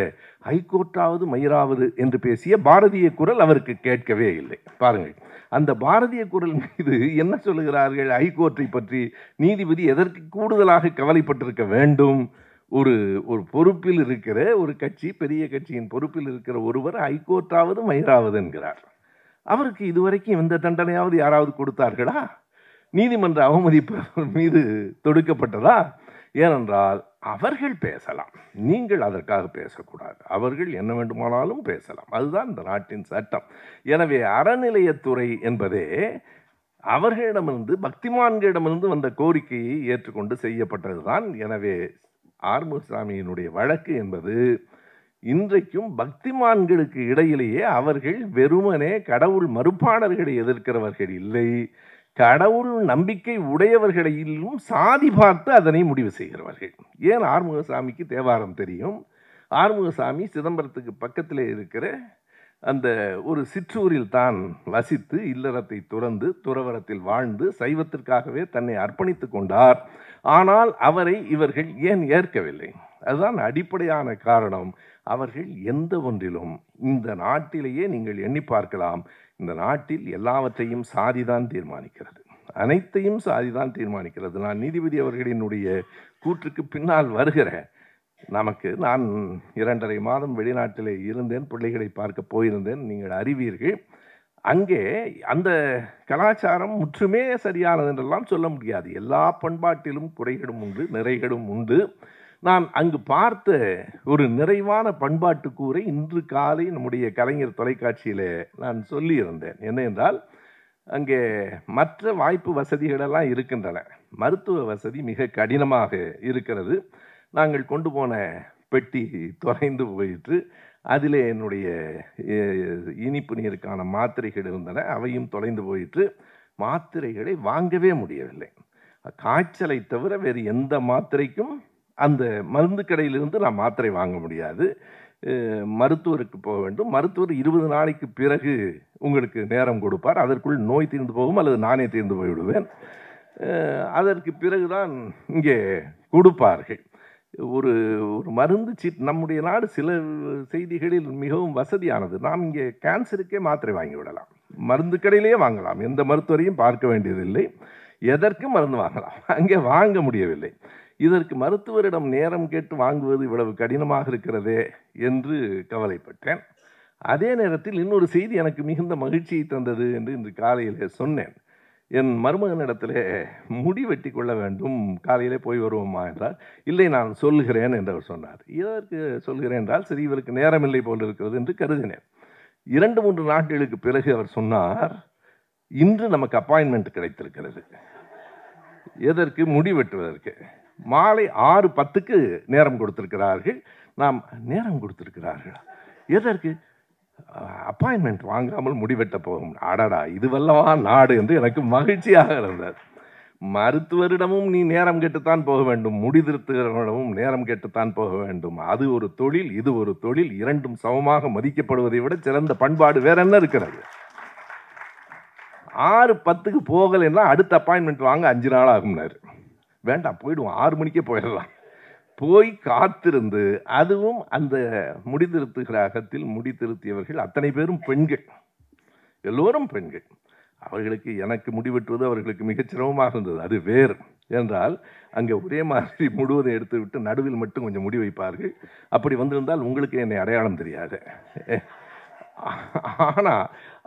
ஹைகோர்ட்டாவது மயிராவது என்று பேசிய பாரதிய குரல் அவருக்கு கேட்கவே இல்லை. பாருங்கள், அந்த பாரதிய குரல் மீது என்ன சொல்லுகிறார்கள்? ஹைகோர்ட்டை பற்றி நீதிபதி எதற்கு கூடுதலாக கவலைப்பட்டிருக்க வேண்டும்? ஒரு ஒரு பொறுப்பில் இருக்கிற ஒரு கட்சி, பெரிய கட்சியின் பொறுப்பில் இருக்கிற ஒருவர் ஹைகோர்ட்டாவது மயிராவது என்கிறார். அவருக்கு இதுவரைக்கும் எந்த தண்டனையாவது யாராவது கொடுத்தார்களா? நீதிமன்ற அவமதிப்பு மீது தொடுக்கப்பட்டதா? ஏனென்றால் அவர்கள் பேசலாம், நீங்கள் அதற்காக பேசக்கூடாது. அவர்கள் என்ன வேண்டுமானாலும் பேசலாம். அதுதான் இந்த நாட்டின் சட்டம். எனவே அறநிலையத்துறை என்பதே அவர்களிடமிருந்து, பக்திமான்களிடமிருந்து வந்த கோரிக்கையை ஏற்றுக்கொண்டு செய்யப்பட்டதுதான். எனவே ஆறுமுகசாமியினுடைய வழக்கு என்பது இன்றைக்கும் பக்திமான்களுக்கு இடையிலேயே அவர்கள் வெறுமனே கடவுள் மறுப்பாளர்களை எதிர்க்கிறவர்கள் இல்லை, கடவுள் நம்பிக்கை உடையவர்களையும் சாதி பார்த்து அதனை முடிவு செய்கிறவர்கள். ஏன் ஆறுமுகசாமிக்கு தேவாரம் தெரியும்? ஆறுமுகசாமி சிதம்பரத்துக்கு பக்கத்திலே இருக்கிற அந்த ஒரு சிற்றூரில் தான் வசித்து இல்லறத்தை துறந்து துறவரத்தில் வாழ்ந்து சைவத்திற்காகவே தன்னை அர்ப்பணித்து கொண்டார். ஆனால் அவரை இவர்கள் ஏன் ஏற்கவில்லை? அதுதான் அடிப்படையான காரணம். அவர்கள் எந்த ஒன்றிலும் இந்த நாட்டிலேயே நீங்கள் எண்ணி பார்க்கலாம், இந்த நாட்டில் எல்லாவற்றையும் சாதிதான் தீர்மானிக்கிறது, அனைத்தையும் சாதிதான் தீர்மானிக்கிறது. நான் நீதிபதி அவர்களினுடைய கூற்றுக்கு பின்னால் வருகிற நமக்கு, நான் 2.5 மாதம் வெளிநாட்டிலே இருந்தேன், பிள்ளைகளை பார்க்க போயிருந்தேன், நீங்கள் அறிவீர்கள். அங்கே அந்த கலாச்சாரம் முற்றுமே சரியானது என்றெல்லாம் சொல்ல முடியாது. எல்லா பண்பாட்டிலும் குறைகளும் உண்டு, நிறைகளும் உண்டு. நான் அங்கு பார்த்த ஒரு நிறைவான பண்பாட்டு கூரை இன்று காலை நம்முடைய கலைஞர் தொலைக்காட்சியிலே நான் சொல்லியிருந்தேன். என்ன என்றால், அங்கே மற்ற வாய்ப்பு வசதிகளெல்லாம் இருக்கின்றன, மருத்துவ வசதி மிக கடினமாக இருக்கிறது. நாங்கள் கொண்டு போன பெட்டி தொலைந்து போயிற்று. அதிலே என்னுடைய இனிப்பு நீருக்கான மாத்திரைகள் இருந்தன, அவையும் தொலைந்து போயிற்று. மாத்திரைகளை வாங்கவே முடியவில்லை. காய்ச்சலை தவிர வேறு எந்த மாத்திரைக்கும் அந்த மருந்து கடையிலிருந்து நான் மாத்திரை வாங்க முடியாது. மருத்துவருக்கு போக வேண்டும். மருத்துவர் 20 நாளைக்கு பிறகு உங்களுக்கு நேரம் கொடுப்பார். அதற்குள் நோய் தீர்ந்து போகும் அல்லது நானே தீர்ந்து போய்விடுவேன். அதற்கு பிறகுதான் இங்கே கொடுப்பார்கள். ஒரு ஒரு மருந்து சீட். நம்முடைய நாடு சில செய்திகளில் மிகவும் வசதியானது. நாம் இங்கே கேன்சருக்கே மாத்திரை வாங்கி விடலாம், மருந்து கடையிலேயே வாங்கலாம், எந்த மருத்துவரையும் பார்க்க வேண்டியதில்லை, எதற்கும் மருந்து வாங்கலாம். அங்கே வாங்க முடியவில்லை. இதற்கு மருத்துவரிடம் நேரம் கேட்டு வாங்குவது இவ்வளவு கடினமாக இருக்கிறதே என்று கவலைப்பட்டேன். அதே நேரத்தில் இன்னொரு செய்தி எனக்கு மிகுந்த மகிழ்ச்சியை தந்தது என்று இன்று காலையிலே சொன்னேன். என் மருமகனிடத்தில் முடி வெட்டி கொள்ள வேண்டும், காலையிலே போய் வருவோமா என்றால், இல்லை நான் சொல்லுகிறேன் என்று அவர் சொன்னார். இதற்கு சொல்கிறேன் என்றால், சரி இவருக்கு நேரம் இல்லை போல் இருக்கிறது என்று கருதினேன். 2-3 நாட்களுக்கு பிறகு அவர் சொன்னார், இன்று நமக்கு அப்பாயின்மெண்ட் கிடைத்திருக்கிறது. எதற்கு? முடி வெட்டுவதற்கு. மாலை 6:10க்கு நேரம் கொடுத்திருக்கிறார்கள். நாம் நேரம் கொடுத்திருக்கிறார்கள் எதற்கு? அப்பாயின்மெண்ட் வாங்காமல் முடிவெட்ட போகும். அடடா, இதுவல்லவா நாடு என்று எனக்கு மகிழ்ச்சியாக இருந்தது. மருத்துவரிடமும் நீ நேரம் கேட்டுத்தான் போக வேண்டும், முடிதிருத்துகிறவரிடமும் நேரம் கேட்டுத்தான் போக வேண்டும். அது ஒரு தொழில், இது ஒரு தொழில், இரண்டும் சமமாக மதிக்கப்படுவதை விட சிறந்த பண்பாடு வேற என்ன இருக்கிறது? 6:10க்கு போகலைன்னா அடுத்த அப்பாயின்மெண்ட் வாங்க 5 நாள் ஆகும்னாரு. வேண்டாம், போயிடுவோம், 6 மணிக்கே போயிடலாம். போய் காத்திருந்து, அதுவும் அந்த முடிதிருத்துகிற அகத்தில் முடித்திருத்தியவர்கள் அத்தனை பேரும் பெண்கள், எல்லோரும் பெண்கள். அவர்களுக்கு எனக்கு முடிவெட்டுவது அவர்களுக்கு மிகச் சிரமமாக இருந்தது. அது வேறு என்றால், அங்கே ஒரே மாதிரி முழுவதும் எடுத்து விட்டு நடுவில் மட்டும் கொஞ்சம் முடி வைப்பார்கள். அப்படி வந்திருந்தால் உங்களுக்கு என்னை அடையாளம் தெரியாது. ஆனால்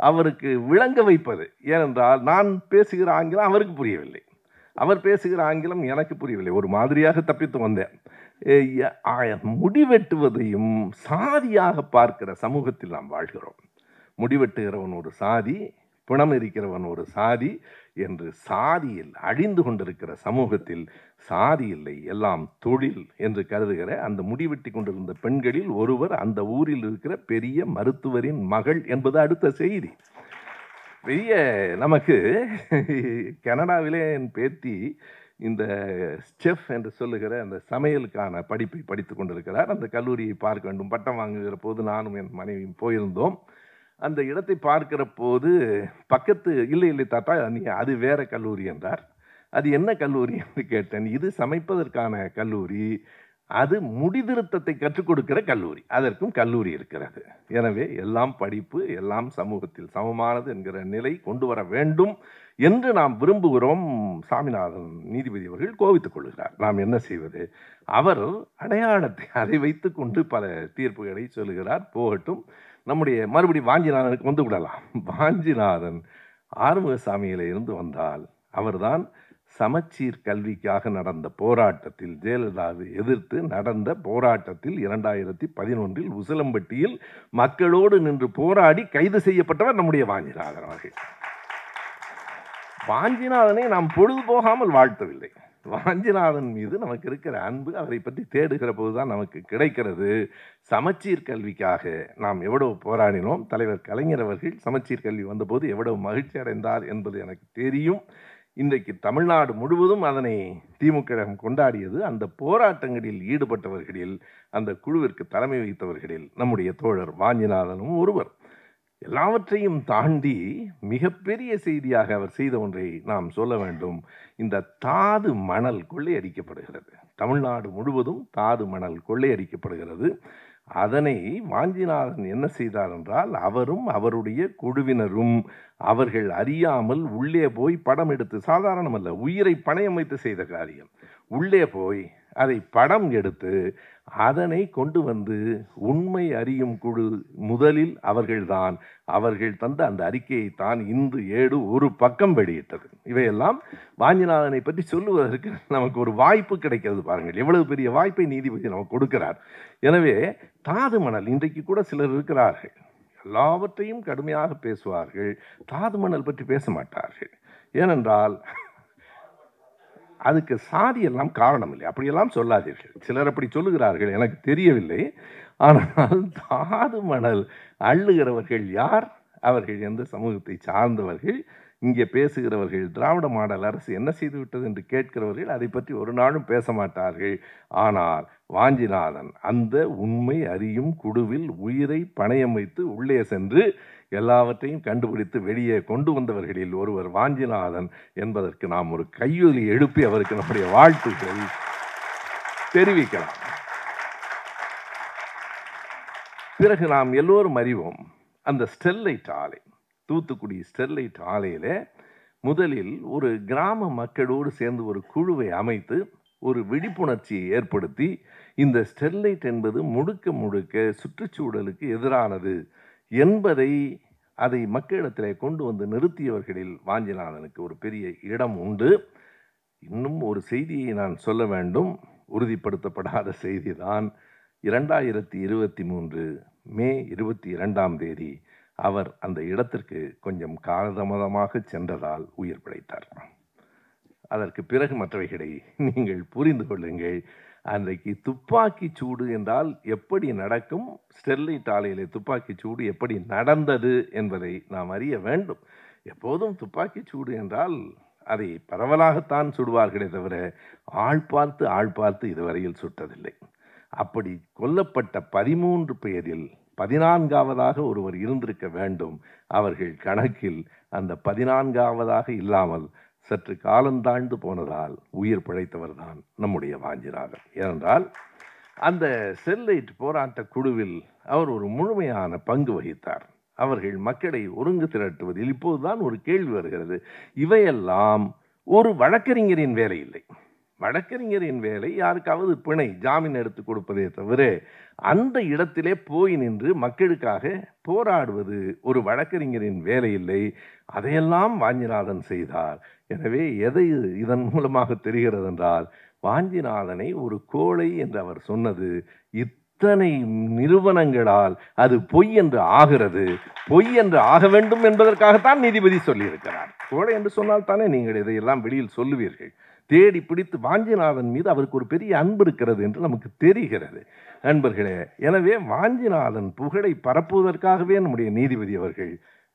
அவருக்கு விளங்க வைப்பது, ஏனென்றால் நான் பேசுகிற ஆங்கிலம் அவருக்கு புரியவில்லை, அவர் பேசுகிற ஆங்கிலம் எனக்கு புரியவில்லை. ஒரு மாதிரியாக தப்பித்து வந்தேன். முடிவெட்டுவதையும் சாதியாக பார்க்கிற சமூகத்தில் நாம் வாழ்கிறோம். முடிவெட்டுகிறவன் ஒரு சாதி, பிணம் இருக்கிறவன் ஒரு சாதி என்று சாதியில் அழிந்து கொண்டிருக்கிற சமூகத்தில் சாதி இல்லை, எல்லாம் தொழில் என்று கருதுகிற அந்த முடிவெட்டி கொண்டிருந்த பெண்களில் ஒருவர் அந்த ஊரில் இருக்கிற பெரிய மருத்துவரின் மகள் என்பது அடுத்த செய்தி. பெரிய நமக்கு கனடாவிலே என் பேத்தி இந்த செஃப் என்று சொல்லுகிற அந்த சமையலுக்கான படிப்பை படித்து கொண்டிருக்கிறார். அந்த கல்லூரியை பார்க்க வேண்டும். பட்டம் வாங்குகிற போது நானும் என் மனைவியும் போயிருந்தோம். அந்த இடத்தை பார்க்கிற போது பக்கத்து இல்லை இல்லை தாத்தா நீ அது வேற கல்லூரி என்றார். அது என்ன கல்லூரி என்று கேட்டேன். இது சமைப்பதற்கான கல்லூரி, அது முடிதிருத்தத்தை கற்றுக் கொடுக்கிற கல்லூரி, அதற்கும் கல்லூரி இருக்கிறது. எனவே எல்லாம் படிப்பு, எல்லாம் சமூகத்தில் சமமானது என்கிற நிலை கொண்டு வர வேண்டும் என்று நாம் விரும்புகிறோம். சாமிநாதன் நீதிபதி அவர்கள் கோபித்துக் கொள்கிறார். நாம் என்ன செய்வது? அவர் அடையாளத்தை அதை வைத்துக் கொண்டு பல தீர்ப்புகளை சொல்லுகிறார். போகட்டும், நம்முடைய மறுபடி வாஞ்சிநாதனுக்கு வந்து விடலாம். வாஞ்சிநாதன் ஆறுமுகசாமியில இருந்து வந்தால் அவர்தான் சமச்சீர் கல்விக்காக நடந்த போராட்டத்தில், ஜெயலலிதாவை எதிர்த்து நடந்த போராட்டத்தில் 2011 உசிலம்பட்டியில் மக்களோடு நின்று போராடி கைது செய்யப்பட்டவர் நம்முடைய வாஞ்சிநாதன் அவர்கள். வாஞ்சிநாதனை நாம் பொழுது போகாமல் வாழ்த்தவில்லை. வாஞ்சிநாதன் மீது நமக்கு இருக்கிற அன்பு, அவரை பற்றி தேடுகிற போதுதான் நமக்கு கிடைக்கிறது. சமச்சீர் கல்விக்காக நாம் எவ்வளவு போராடினோம். தலைவர் கலைஞர் அவர்கள் சமச்சீர் கல்வி வந்தபோது எவ்வளவு மகிழ்ச்சி அடைந்தார் என்பது எனக்கு தெரியும். இன்றைக்கு தமிழ்நாடு முழுவதும் அதனை திமுக கொண்டாடியது. அந்த போராட்டங்களில் ஈடுபட்டவர்களில், அந்த குழுவிற்கு தலைமை வகித்தவர்களில் நம்முடைய தோழர் வாஞ்சிநாதனும் ஒருவர். எல்லாவற்றையும் தாண்டி மிகப்பெரிய செய்தியாக அவர் செய்த ஒன்றை நாம் சொல்ல வேண்டும். இந்த தாது மணல் கொள்ளையடிக்கப்படுகிறது. தமிழ்நாடு முழுவதும் தாது மணல் கொள்ளையடிக்கப்படுகிறது. அதனை வாஞ்சிநாதன் என்ன செய்தார் என்றால், அவரும் அவருடைய குழுவினரும் அவர்கள் அறியாமல் உள்ளே போய் படம் எடுத்து, சாதாரணமல்ல, உயிரை பணயம் வைத்து செய்த காரியம். உள்ளே போய் அதை படம் எடுத்து அதனை கொண்டு வந்து உண்மை அறியும் குழு முதலில் அவர்கள்தான், அவர்கள் தந்த அந்த அறிக்கையை தான் இந்து ஏடு ஒரு பக்கம் வெளியிட்டது. இவையெல்லாம் வாஞ்சிநாதனை பற்றி சொல்லுவதற்கு நமக்கு ஒரு வாய்ப்பு கிடைக்கிறது. பாருங்கள், எவ்வளவு பெரிய வாய்ப்பை நீதிபதி நமக்கு கொடுக்கிறார். எனவே தாது மணல், இன்றைக்கு கூட சிலர் இருக்கிறார்கள், எல்லாவற்றையும் கடுமையாக பேசுவார்கள், தாது மணல் பற்றி பேச மாட்டார்கள். ஏனென்றால் அதுக்கு சாதி எல்லாம் காரணம் இல்லை. அப்படியெல்லாம் சொல்லாதீர்கள். சிலர் அப்படி சொல்லுகிறார்கள், எனக்கு தெரியவில்லை. ஆனால் தாது மணல் அள்ளுகிறவர்கள் யார்? அவர்கள் எந்த சமூகத்தை சார்ந்தவர்கள்? இங்கே பேசுகிறவர்கள் திராவிட மாடல் அரசு என்ன செய்துவிட்டது என்று கேட்கிறவர்கள் அதை பற்றி ஒரு நாளும் பேச மாட்டார்கள். ஆனால் வாஞ்சிநாதன் அந்த உண்மை அறியும் குழுவில் உயிரை பணயம் வைத்து உள்ளே சென்று எல்லாவற்றையும் கண்டுபிடித்து வெளியே கொண்டு வந்தவர்களில் ஒருவர் வாஞ்சிநாதன் என்பதற்கு நாம் ஒரு கையொலி எழுப்பி அவருக்கு நம்முடைய வாழ்த்துக்களை தெரிவிக்கலாம். பிறகு நாம் எல்லோரும் அறிவோம், அந்த ஸ்டெர்லைட் ஆலை, தூத்துக்குடி ஸ்டெர்லைட் ஆலையில முதலில் ஒரு கிராம மக்களோடு சேர்ந்து ஒரு குழுவை அமைத்து ஒரு விழிப்புணர்ச்சியை ஏற்படுத்தி, இந்த ஸ்டெர்லைட் என்பது முழுக்க முழுக்க சுற்றுச்சூழலுக்கு எதிரானது என்பதை அதை மக்களிடத்திலே கொண்டு வந்து நிறுத்தியவர்களில் வாஞ்சிநாதனுக்கு ஒரு பெரிய இடம் உண்டு. இன்னும் ஒரு செய்தியை நான் சொல்ல வேண்டும், உறுதிப்படுத்தப்படாத செய்திதான். 2023 மே 22 அவர் அந்த இடத்திற்கு கொஞ்சம் காலதாமதமாக சென்றதால் உயிர் பிழைத்தார். அதற்கு பிறகு மற்றவைகளை நீங்கள் புரிந்து கொள்ளுங்கள். அன்றைக்கு துப்பாக்கி சூடு என்றால் எப்படி நடக்கும், ஸ்டெர்லைட் ஆலையிலே துப்பாக்கி சூடு எப்படி நடந்தது என்பதை நாம் அறிய வேண்டும். எப்போதும் துப்பாக்கி சூடு என்றால் அதை பரவலாகத்தான் சுடுவார்களே தவிர ஆள் பார்த்து இதுவரையில் சுட்டதில்லை. அப்படி கொல்லப்பட்ட 13 பேரில் 14ஆவதாக ஒருவர் இருந்திருக்க வேண்டும். அவர்கள் கணக்கில் அந்த 14ஆவதாக இல்லாமல் சற்று காலந்தாழ்ந்து போனதால் உயிர் பிழைத்தவர் தான் நம்முடைய வாஞ்சிநாதன். ஏனென்றால் அந்த ஸ்டெர்லைட் போராட்ட குழுவில் அவர் ஒரு முழுமையான பங்கு வகித்தார். அவர்கள் மக்களை ஒருங்கு திரட்டுவதில் இப்போதுதான் ஒரு கேள்வி வருகிறது. இவையெல்லாம் ஒரு வழக்கறிஞரின் வேலை இல்லை. வழக்கறிஞரின் வேலை யாருக்காவது பிணை ஜாமீன் எடுத்து கொடுப்பதே தவிர அந்த இடத்திலே போய் நின்று மக்களுக்காக போராடுவது ஒரு வழக்கறிஞரின் வேலை இல்லை. அதையெல்லாம் வாஞ்சிநாதன் செய்தார். எனவே எதை இதன் மூலமாக தெரிகிறது என்றால், வாஞ்சிநாதனை ஒரு கோழை என்று அவர் சொன்னது இத்தனை நிறுவனங்களால் அது பொய் என்று ஆகிறது. பொய் என்று ஆக வேண்டும் என்பதற்காகத்தான் நீதிபதி சொல்லியிருக்கிறார். கோடை என்று சொன்னால் தானே நீங்கள் இதையெல்லாம் வெளியில் சொல்லுவீர்கள். தேடி பிடித்து வாஞ்சிநாதன் மீது அவருக்கு ஒரு பெரிய அன்பு இருக்கிறது என்று நமக்கு தெரிகிறது நண்பர்களே. எனவே வாஞ்சிநாதன் புகழை பரப்புவதற்காகவே நம்முடைய நீதிபதி அவர்கள்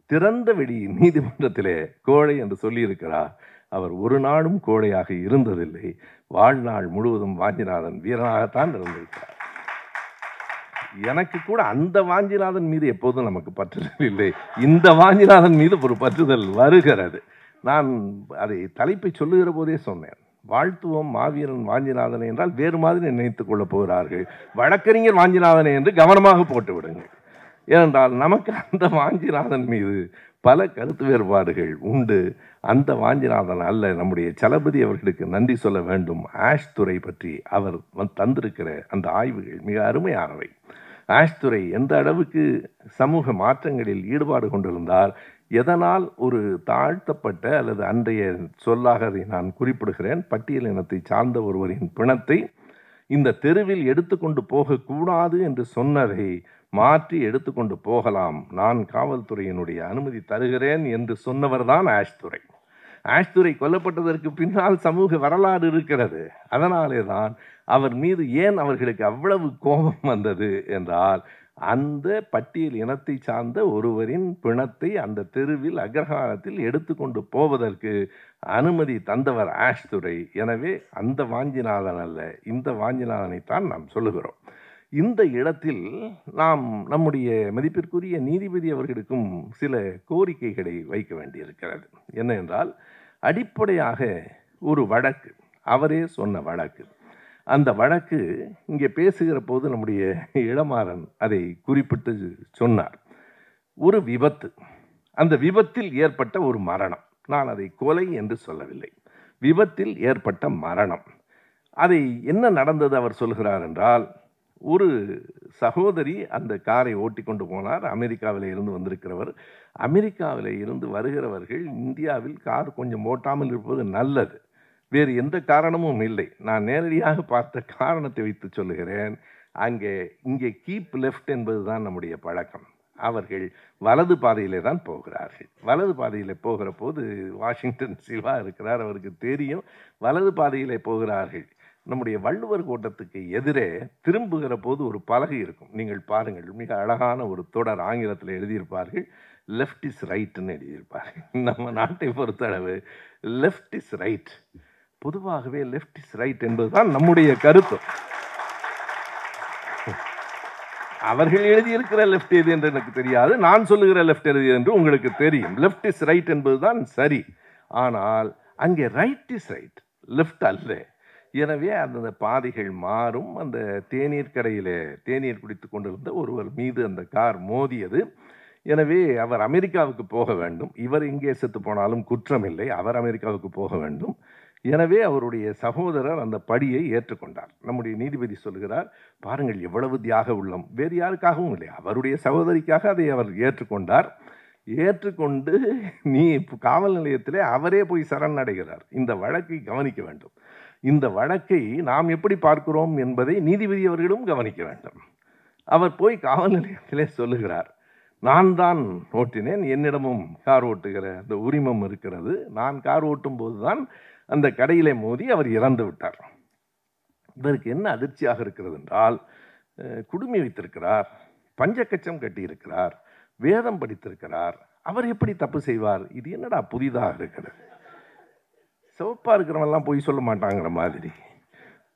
திறந்த வெளி நீதிமன்றத்திலே கோழை என்று சொல்லியிருக்கிறார். அவர் ஒரு நாளும் கோழையாக இருந்ததில்லை. வாழ்நாள் முழுவதும் வாஞ்சிநாதன் வீரனாகத்தான் இருந்திருக்கிறார். எனக்கு கூட அந்த வாஞ்சிநாதன் மீது எப்போதும் நமக்கு பற்றுதல் இல்லை. இந்த வாஞ்சிநாதன் மீது ஒரு பற்றுதல் வருகிறது. நான் அதை தலைப்பை சொல்லுகிற போதே சொன்னேன். வாழ்த்துவோம் மாவீரன் வாஞ்சிநாதனை என்றால் வேறு மாதிரி நினைத்துக் கொள்ளப் போகிறார்கள். வழக்கறிஞர் வாஞ்சிநாதனை என்று கவனமாக போட்டு விடுங்கள். ஏனென்றால் நமக்கு அந்த வாஞ்சிநாதன் மீது பல கருத்து வேறுபாடுகள் உண்டு. அந்த வாஞ்சிநாதன் அல்ல. நம்முடைய சலபதி அவர்களுக்கு நன்றி சொல்ல வேண்டும். ஆஷ் துறை பற்றி அவர் தந்திருக்கிற அந்த ஆய்வுகள் மிக அருமையானவை. ஆஷ் துறை எந்த அளவுக்கு சமூக மாற்றங்களில் ஈடுபாடு கொண்டிருந்தார், எதனால் ஒரு தாழ்த்தப்பட்ட அல்லது அன்றைய சொல்லாக அதை நான் குறிப்பிடுகிறேன், பட்டியல் இனத்தை சார்ந்த ஒருவரின் பிணத்தை இந்த தெருவில் எடுத்துக்கொண்டு போகக்கூடாது என்று சொன்னதை மாற்றி எடுத்துக்கொண்டு போகலாம், நான் காவல்துறையினுடைய அனுமதி தருகிறேன் என்று சொன்னவர்தான் ஆஷ் துரை. ஆஷ் துரை கொல்லப்பட்டதற்கு பின்னால் சமூக வரலாறு இருக்கிறது. அதனாலே தான் அவர் மீது ஏன் அவர்களுக்கு அவ்வளவு கோபம் வந்தது என்றால், அந்த பட்டியல் இனத்தை சார்ந்த ஒருவரின் பிணத்தை அந்த தெருவில் அக்ரஹாரத்தில் எடுத்துக்கொண்டு போவதற்கு அனுமதி தந்தவர் ஆஷ் துரை. எனவே அந்த வாஞ்சிநாதன் அல்ல, இந்த வாஞ்சிநாதனைத்தான் நாம் சொல்லுகிறோம். இந்த இடத்தில் நாம் நம்முடைய மதிப்பிற்குரிய நீதிபதி அவர்களுக்கும் சில கோரிக்கைகளை வைக்க வேண்டியிருக்கிறது. என்ன என்றால், அடிப்படையாக ஒரு வழக்கு, அவரே சொன்ன வழக்கு, அந்த வழக்கு இங்கே பேசுகிற போது நம்முடைய இளமாறன் அதை குறிப்பிட்டு சொன்னார். ஒரு விபத்து, அந்த விபத்தில் ஏற்பட்ட ஒரு மரணம். நான் அதை கொலை என்று சொல்லவில்லை, விபத்தில் ஏற்பட்ட மரணம். அதை என்ன நடந்தது அவர் சொல்கிறார் என்றால், ஒரு சகோதரி அந்த காரை ஓட்டி கொண்டு போனார். அமெரிக்காவில் இருந்து வந்திருக்கிறவர். அமெரிக்காவில் இருந்து வருகிறவர்கள் இந்தியாவில் கார் கொஞ்சம் ஓட்டாமல் இருப்பது நல்லது, வேறு எந்த காரணமும் இல்லை. நான் நேரடியாக பார்த்த காரணத்தை வைத்து சொல்லுகிறேன். இங்கே கீப் லெஃப்ட் என்பது தான் நம்முடைய பழக்கம். அவர்கள் வலது பாதையிலே தான் போகிறார்கள். வலது பாதையிலே போகிற போது வாஷிங்டன் சில்வா இருக்கிறார், அவருக்கு தெரியும். வலது பாதையிலே போகிறார்கள். நம்முடைய வள்ளுவர் கோட்டத்துக்கு எதிரே திரும்புகிற போது ஒரு பலகை இருக்கும், நீங்கள் பாருங்கள். மிக அழகான ஒரு தொடர் ஆங்கிலத்தில் எழுதியிருப்பார்கள், லெஃப்ட் இஸ் ரைட்னு எழுதியிருப்பார்கள். நம்ம நாட்டை பொறுத்தளவு லெஃப்ட் இஸ் ரைட், பொதுவாகவே லெஃப்ட் இஸ் ரைட் என்பதுதான் நம்முடைய கருத்து. அவர்கள் எழுதியிருக்கிற லெஃப்ட் எது என்று எனக்கு தெரியாது, நான் சொல்லுகிற லெஃப்ட் எது என்று உங்களுக்கு தெரியும். லெஃப்ட் இஸ் ரைட் என்பதுதான் சரி. ஆனால் அங்கே ரைட் இஸ் ரைட், லெஃப்ட் அல்ல. எனவே அந்த பாதைகள் மாறும். அந்த தேநீர் கடையிலே தேநீர் குடித்து கொண்டிருந்த ஒருவர் மீது அந்த கார் மோதியது. எனவே அவர் அமெரிக்காவுக்கு போக வேண்டும். இவர் இங்கே செத்து போனாலும் குற்றம் இல்லை, அவர் அமெரிக்காவுக்கு போக வேண்டும். எனவே அவருடைய சகோதரர் அந்த படியை ஏற்றுக்கொண்டார். நம்முடைய நீதிபதி சொல்கிறார், பாருங்கள் எவ்வளவு தியாக உள்ளம், வேறு யாருக்காகவும் இல்லை, அவருடைய சகோதரிக்காக அதை அவர் ஏற்றுக்கொண்டார். ஏற்றுக்கொண்டு காவல் நிலையத்திலே அவரே போய் சரணடைகிறார். இந்த வழக்கை கவனிக்க வேண்டும். இந்த வழக்கை நாம் எப்படி பார்க்கிறோம் என்பதை நீதிபதி அவர்களும் கவனிக்க வேண்டும். அவர் போய் காவல் நிலையத்திலே சொல்லுகிறார், நான் தான் ஓட்டினேன், என்னிடமும் கார் ஓட்டுகிற அந்த உரிமம் இருக்கிறது, நான் கார் ஓட்டும் போதுதான் அந்த கடையிலே மோதி அவர் இறந்து விட்டார். இவருக்கு என்ன அதிர்ச்சியாக இருக்கிறது என்றால், குடுமி வைத்திருக்கிறார், பஞ்சக்கச்சம் கட்டியிருக்கிறார், வேதம் படித்திருக்கிறார், அவர் எப்படி தப்பு செய்வார்? இது என்னடா புதிதாக இருக்கிறது, சிவப்பா இருக்கிறவெல்லாம் பொய் சொல்ல மாட்டாங்கிற மாதிரி,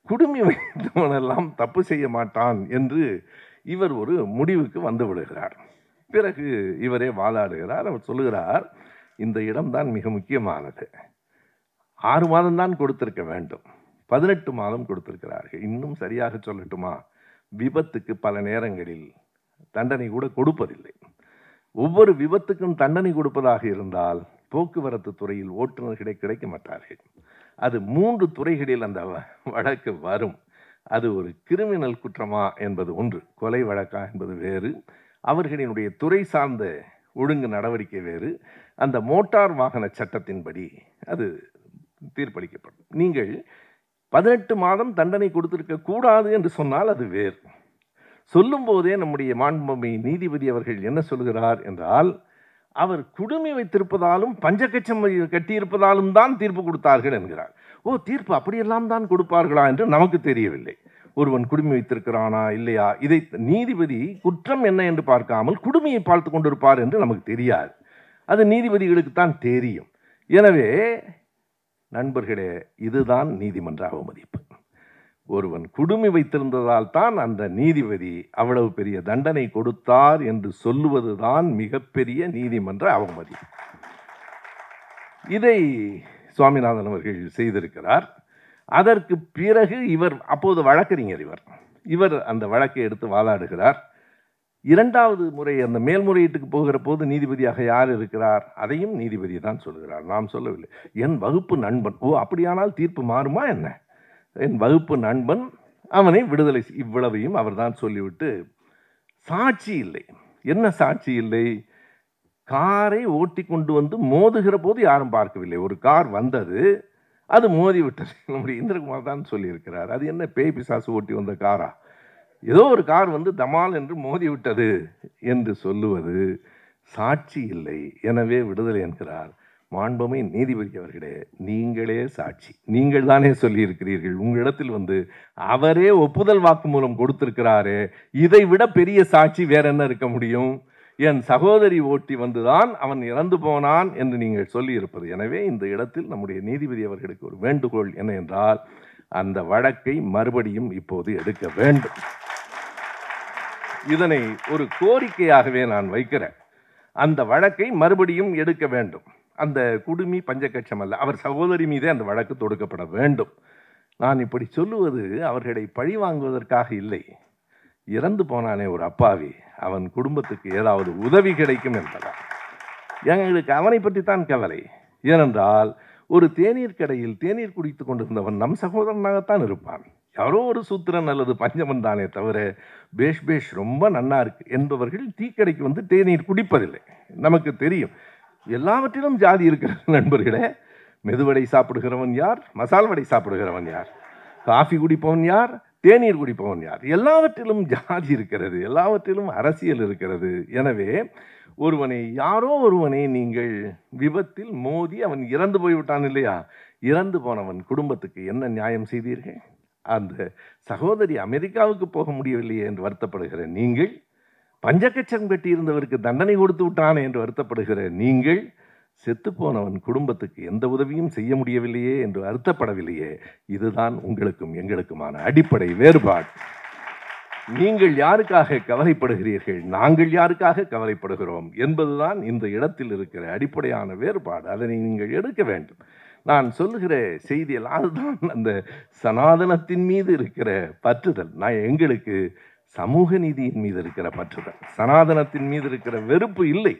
குடுமி வைத்தவனெல்லாம் தப்பு செய்ய மாட்டான் என்று இவர் ஒரு முடிவுக்கு வந்து விடுகிறார். பிறகு இவரே வாதாடுகிறார். அவர் சொல்லுகிறார், இந்த இடம்தான் மிக முக்கியமானது, 6 மாதம் தான் கொடுத்திருக்க வேண்டும், 18 மாதம் கொடுத்திருக்கிறார்கள். இன்னும் சரியாக சொல்லட்டுமா, விபத்துக்கு பல நேரங்களில் தண்டனை கூட கொடுப்பதில்லை. ஒவ்வொரு விபத்துக்கும் தண்டனை கொடுப்பதாக இருந்தால் போக்குவரத்து துறையில் ஓட்டுநர்களை கிடைக்க மாட்டார்கள். அது 3 துறைகளில் அந்த வழக்கு வரும். அது ஒரு கிரிமினல் குற்றமா என்பது ஒன்று, கொலை வழக்கா என்பது வேறு, அவர்களினுடைய துறை சார்ந்த ஒழுங்கு நடவடிக்கை வேறு, அந்த மோட்டார் வாகன சட்டத்தின்படி அது தீர்ப்பளிக்கப்படும். நீங்கள் 18 மாதம் தண்டனை கொடுத்திருக்க கூடாது என்று சொன்னால் அது வேறு. சொல்லும் போதே நம்முடைய மாண்புமை நீதிபதி அவர்கள் என்ன சொல்கிறார் என்றால், அவர் குடுமி வைத்திருப்பதாலும் பஞ்சகச்சம் கட்டியிருப்பதாலும் தான் தீர்ப்பு கொடுத்தார்கள் என்கிறார். தீர்ப்பு அப்படியெல்லாம் தான் கொடுப்பார்களா என்று நமக்கு தெரியவில்லை. ஒருவன் குடுமி வைத்திருக்கிறானா இல்லையா, இதை நீதிபதி குற்றம் என்ன என்று பார்க்காமல் குடுமியை பார்த்து கொண்டிருப்பார் என்று நமக்கு தெரியாது. அது நீதிபதிகளுக்கு தான் தெரியும். எனவே நண்பர்களே, இதுதான் நீதிமன்ற அவமதிப்பு. ஒருவன் குடுமி வைத்திருந்ததால் தான் அந்த நீதிபதி அவ்வளவு பெரிய தண்டனை கொடுத்தார் என்று சொல்லுவதுதான் மிகப்பெரிய நீதிமன்ற அவமதிப்பு. இதை சுவாமிநாதன் அவர்கள் செய்திருக்கிறார். அதற்கு பிறகு இவர் அப்போது வழக்கறிஞர், இவர் அந்த வழக்கை எடுத்து வாதாடுகிறார். இரண்டாவது முறை அந்த மேல்முறையீட்டுக்கு போகிற போது நீதிபதியாக யார் இருக்கிறார், அதையும் நீதிபதி தான் சொல்கிறார், நாம் சொல்லவில்லை. என் வகுப்பு நண்பன். அப்படியானால் தீர்ப்பு மாறுமா என்ன? என் வகுப்பு நண்பன், அவனை விடுதலை, இவ்வளவையும் அவர் தான் சொல்லிவிட்டு, சாட்சி இல்லை. என்ன சாட்சி இல்லை? காரை ஓட்டி கொண்டு வந்து மோதுகிற போது யாரும் பார்க்கவில்லை. ஒரு கார் வந்தது, அது மோதி விட்டது. நம்முடைய இந்திரகுமார் தான் சொல்லியிருக்கிறார். அது என்ன பேய் பிசாசு ஓட்டி வந்த காரா? ஏதோ ஒரு கார் வந்து தமால் என்று மோதி விட்டது என்று சொல்லுவது சாட்சி இல்லை. எனவே விடுதலை என்கிறார். மாண்புமை நீதிபதி அவர்களே, நீங்களே சாட்சி. நீங்கள் தானே சொல்லியிருக்கிறீர்கள். உங்களிடத்தில் வந்து அவரே ஒப்புதல் வாக்குமூலம் கொடுத்திருக்கிறாரே, இதை விட பெரிய சாட்சி வேற என்ன இருக்க முடியும்? என் சகோதரி ஓட்டி வந்துதான் அவன் இறந்து போனான் என்று நீங்கள் சொல்லியிருப்பது. எனவே இந்த இடத்தில் நம்முடைய நீதிபதி அவர்களுக்கு ஒரு வேண்டுகோள் என்ன என்றால், அந்த வழக்கை மறுபடியும் இப்போது எடுக்க வேண்டும். இதனை ஒரு கோரிக்கையாகவே நான் வைக்கிறேன். அந்த வழக்கை மறுபடியும் எடுக்க வேண்டும். அந்த குடுமி பஞ்சகட்சம் அல்ல, அவர் சகோதரி மீதே அந்த வழக்கு தொடுக்கப்பட வேண்டும். நான் இப்படி சொல்லுவது அவர்களை பழி வாங்குவதற்காக இல்லை. இறந்து போனானே ஒரு அப்பாவி, அவன் குடும்பத்துக்கு ஏதாவது உதவி கிடைக்கும் என்பதால் எங்களுக்கு அவனை பற்றி தான் கவலை. ஏனென்றால் ஒரு தேநீர் கடையில் தேநீர் குடித்து கொண்டிருந்தவன் நம் சகோதரனாகத்தான் இருப்பான். யாரோ ஒரு சூத்திரன் அல்லது பஞ்சமன் தானே தவிர பேஷ் ரொம்ப நன்னா இருக்கு என்பவர்கள் டீக்கடைக்கு வந்து தேநீர் குடிப்பதில்லை. நமக்கு தெரியும். எல்லாவற்றிலும் ஜாதி இருக்கிறது நண்பர்களே. மெதுவடை சாப்பிடுகிறவன் யார், மசால் வடை சாப்பிடுகிறவன் யார், காஃபி குடிப்பவன் யார், தேநீர் குடிப்பவன் யார், எல்லாவற்றிலும் ஜாதி இருக்கிறது, எல்லாவற்றிலும் அரசியல் இருக்கிறது. எனவே யாரோ ஒருவனை நீங்கள் விபத்தில் மோதி அவன் இறந்து போய்விட்டான் இல்லையா, இறந்து போனவன் குடும்பத்துக்கு என்ன நியாயம் செய்தீர்கள்? அந்த சகோதரி அமெரிக்காவுக்கு போக முடியவில்லையே என்று வருத்தப்படுகிற நீங்கள், பஞ்சகச்சம் கட்டியிருந்தவருக்கு தண்டனை கொடுத்து விட்டானே என்று வருத்தப்படுகிற நீங்கள், செத்துப்போனவன் குடும்பத்துக்கு எந்த உதவியும் செய்ய முடியவில்லையே என்று வருத்தப்படவில்லையே. இதுதான் உங்களுக்கும் எங்களுக்குமான அடிப்படை வேறுபாடு. நீங்கள் யாருக்காக கவலைப்படுகிறீர்கள், நாங்கள் யாருக்காக கவலைப்படுகிறோம் என்பதுதான் இந்த இடத்தில் இருக்கிற அடிப்படையான வேறுபாடு. அதனை நீங்கள் எடுக்க வேண்டும். நான் சொல்லுகிற செய்தியில் அதுதான் அந்த சனாதனத்தின் மீது இருக்கிற பற்றுதல். எங்களுக்கு சமூக நீதியின் மீது இருக்கிற பற்றுதல், சனாதனத்தின் மீது இருக்கிற வெறுப்பு இல்லை.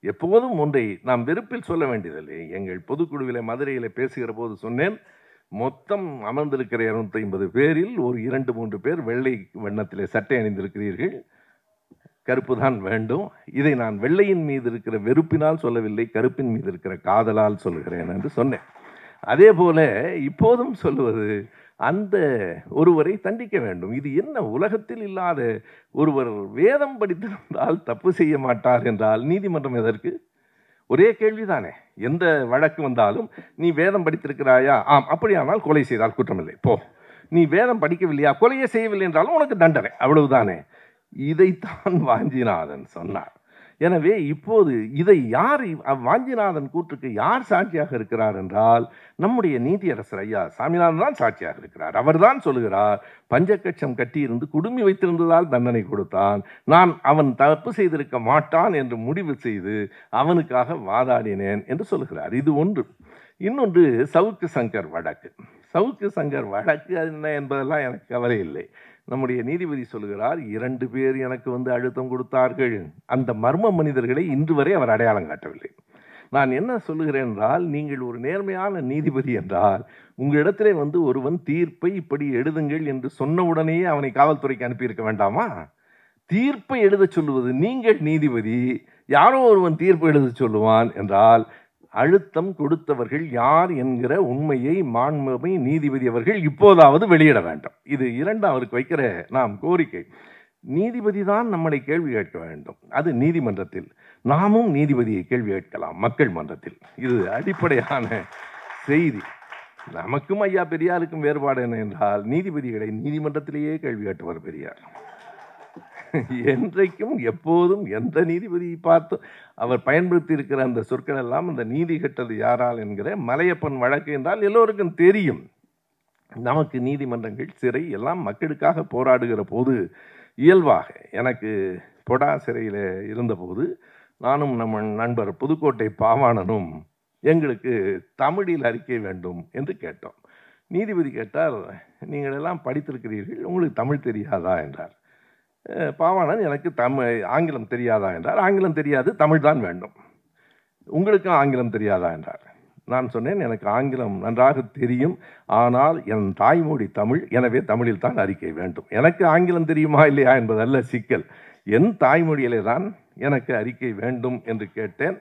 எப்போதும் ஒன்றை நாம் வெறுப்பில் சொல்ல வேண்டியதில்லை. எங்கள் பொதுக்குழுவிலே மதுரையில் பேசுகிற போது சொன்னேன், மொத்தம் அமர்ந்திருக்கிற 250 பேரில் ஒரு 2-3 பேர் வெள்ளை வண்ணத்திலே சட்டை அணிந்திருக்கிறீர்கள், கருப்பு தான் வேண்டும். இதை நான் வெள்ளையின் மீது இருக்கிற வெறுப்பினால் சொல்லவில்லை, கருப்பின் மீது இருக்கிற காதலால் சொல்லுகிறேன் என்று சொன்னேன். அதே போல இப்போதும் சொல்லுவது, அந்த ஒருவரை தண்டிக்க வேண்டும். இது என்ன உலகத்தில் இல்லாத ஒருவர் வேதம் படித்திருந்தால் தப்பு செய்ய மாட்டார் என்றால் நீதிமன்றம் எதற்கு? ஒரே கேள்விதானே. எந்த வழக்கு வந்தாலும், நீ வேதம் படித்திருக்கிறாயா? ஆம், அப்படியானால் கொலை செய்தால் குற்றமில்லை, போ. நீ வேதம் படிக்கவில்லையா, கொலையை செய்யவில்லை என்றாலும் உனக்கு தண்டனை, அவ்வளவுதானே. இதைத்தான் வாஞ்சிநாதன் சொன்னார். எனவே இப்போது இதை யார், வாஞ்சிநாதன் கூற்றுக்கு யார் சாட்சியாக இருக்கிறார் என்றால், நம்முடைய நீதியரசர் ஐயா சாமிநாதன் தான் சாட்சியாக இருக்கிறார். அவர் தான் சொல்லுகிறார், பஞ்சகட்சம் கட்டியிருந்து குடுமி வைத்திருந்ததால் தண்டனை கொடுத்தான், நான் அவன் தப்பு செய்திருக்க மாட்டான் என்று முடிவு செய்து அவனுக்காக வாதாடினேன் என்று சொல்லுகிறார். இது ஒன்று. இன்னொன்று சவுக்கு சங்கர் வழக்கு. சவுக்கு சங்கர் வழக்கு என்ன என்பதெல்லாம் எனக்கு கவலை இல்லை. நம்முடைய நீதிபதி சொல்லுகிறார், 2 பேர் எனக்கு வந்து அழுத்தம் கொடுத்தார்கள். அந்த மர்ம மனிதர்களை இன்று வரை அவர் அடையாளம் காட்டவில்லை. நான் என்ன சொல்லுகிறேன் என்றால், நீங்கள் ஒரு நேர்மையான நீதிபதி என்றால், உங்களிடத்திலே வந்து ஒருவன் தீர்ப்பை இப்படி எழுதுங்கள் என்று சொன்ன உடனேயே அவனை காவல்துறைக்கு அனுப்பியிருக்க வேண்டாமா? தீர்ப்பை எழுத சொல்லுவது நீங்கள் நீதிபதி, யாரோ ஒருவன் தீர்ப்பு எழுத சொல்லுவான் என்றால், அழுத்தம் கொடுத்தவர்கள் யார் என்கிற உண்மையை மாண்புமை நீதிபதி அவர்கள் இப்போதாவது வெளியிட வேண்டும். இது 2 அவருக்கு வைக்கிற நாம் கோரிக்கை. நீதிபதி தான் நம்மளை கேள்வி கேட்க வேண்டும். அது நீதிமன்றத்தில். நாமும் நீதிபதியை கேள்வி கேட்கலாம் மக்கள் மன்றத்தில். இது அடிப்படையான செய்தி. நமக்கும் ஐயா பெரியாருக்கும் வேறுபாடு என்ன என்றால், நீதிபதிகளை நீதிமன்றத்திலேயே கேள்வி கேட்டவர் பெரியார். என்றைக்கும் எப்போதும் எந்த நீதிபதியை பார்த்து அவர் பயன்படுத்தி இருக்கிற அந்த சொற்கள் எல்லாம் அந்த நீதி கெட்டது யாரால் என்கிற மலையப்பன் வழக்கு என்றால் எல்லோருக்கும் தெரியும். நமக்கு நீதிமன்றங்கள், சிறை எல்லாம் மக்களுக்காக போராடுகிற போது இயல்பாக எனக்கு பொடா சிறையில் இருந்தபோது நானும் நம்ம நண்பர் புதுக்கோட்டை பாவாணனும் எங்களுக்கு தமிழில் அறிக்கை வேண்டும் என்று கேட்டோம். நீதிபதி கேட்டார், நீங்கள் எல்லாம் படித்திருக்கிறீர்கள், உங்களுக்கு தமிழ் தெரியாதா என்றார். பாவாணன், எனக்கு ஆங்கிலம் தெரியாதா என்றார். ஆங்கிலம் தெரியாது, தமிழ் தான் வேண்டும். உங்களுக்கும் ஆங்கிலம் தெரியாதா என்றார். நான் சொன்னேன், எனக்கு ஆங்கிலம் நன்றாக தெரியும், ஆனால் என் தாய்மொழி தமிழ், எனவே தமிழில் தான் அறிக்கை வேண்டும். எனக்கு ஆங்கிலம் தெரியுமா இல்லையா என்பதல்ல சிக்கல், என் தாய்மொழியிலே தான் எனக்கு அறிக்கை வேண்டும் என்று கேட்டேன்.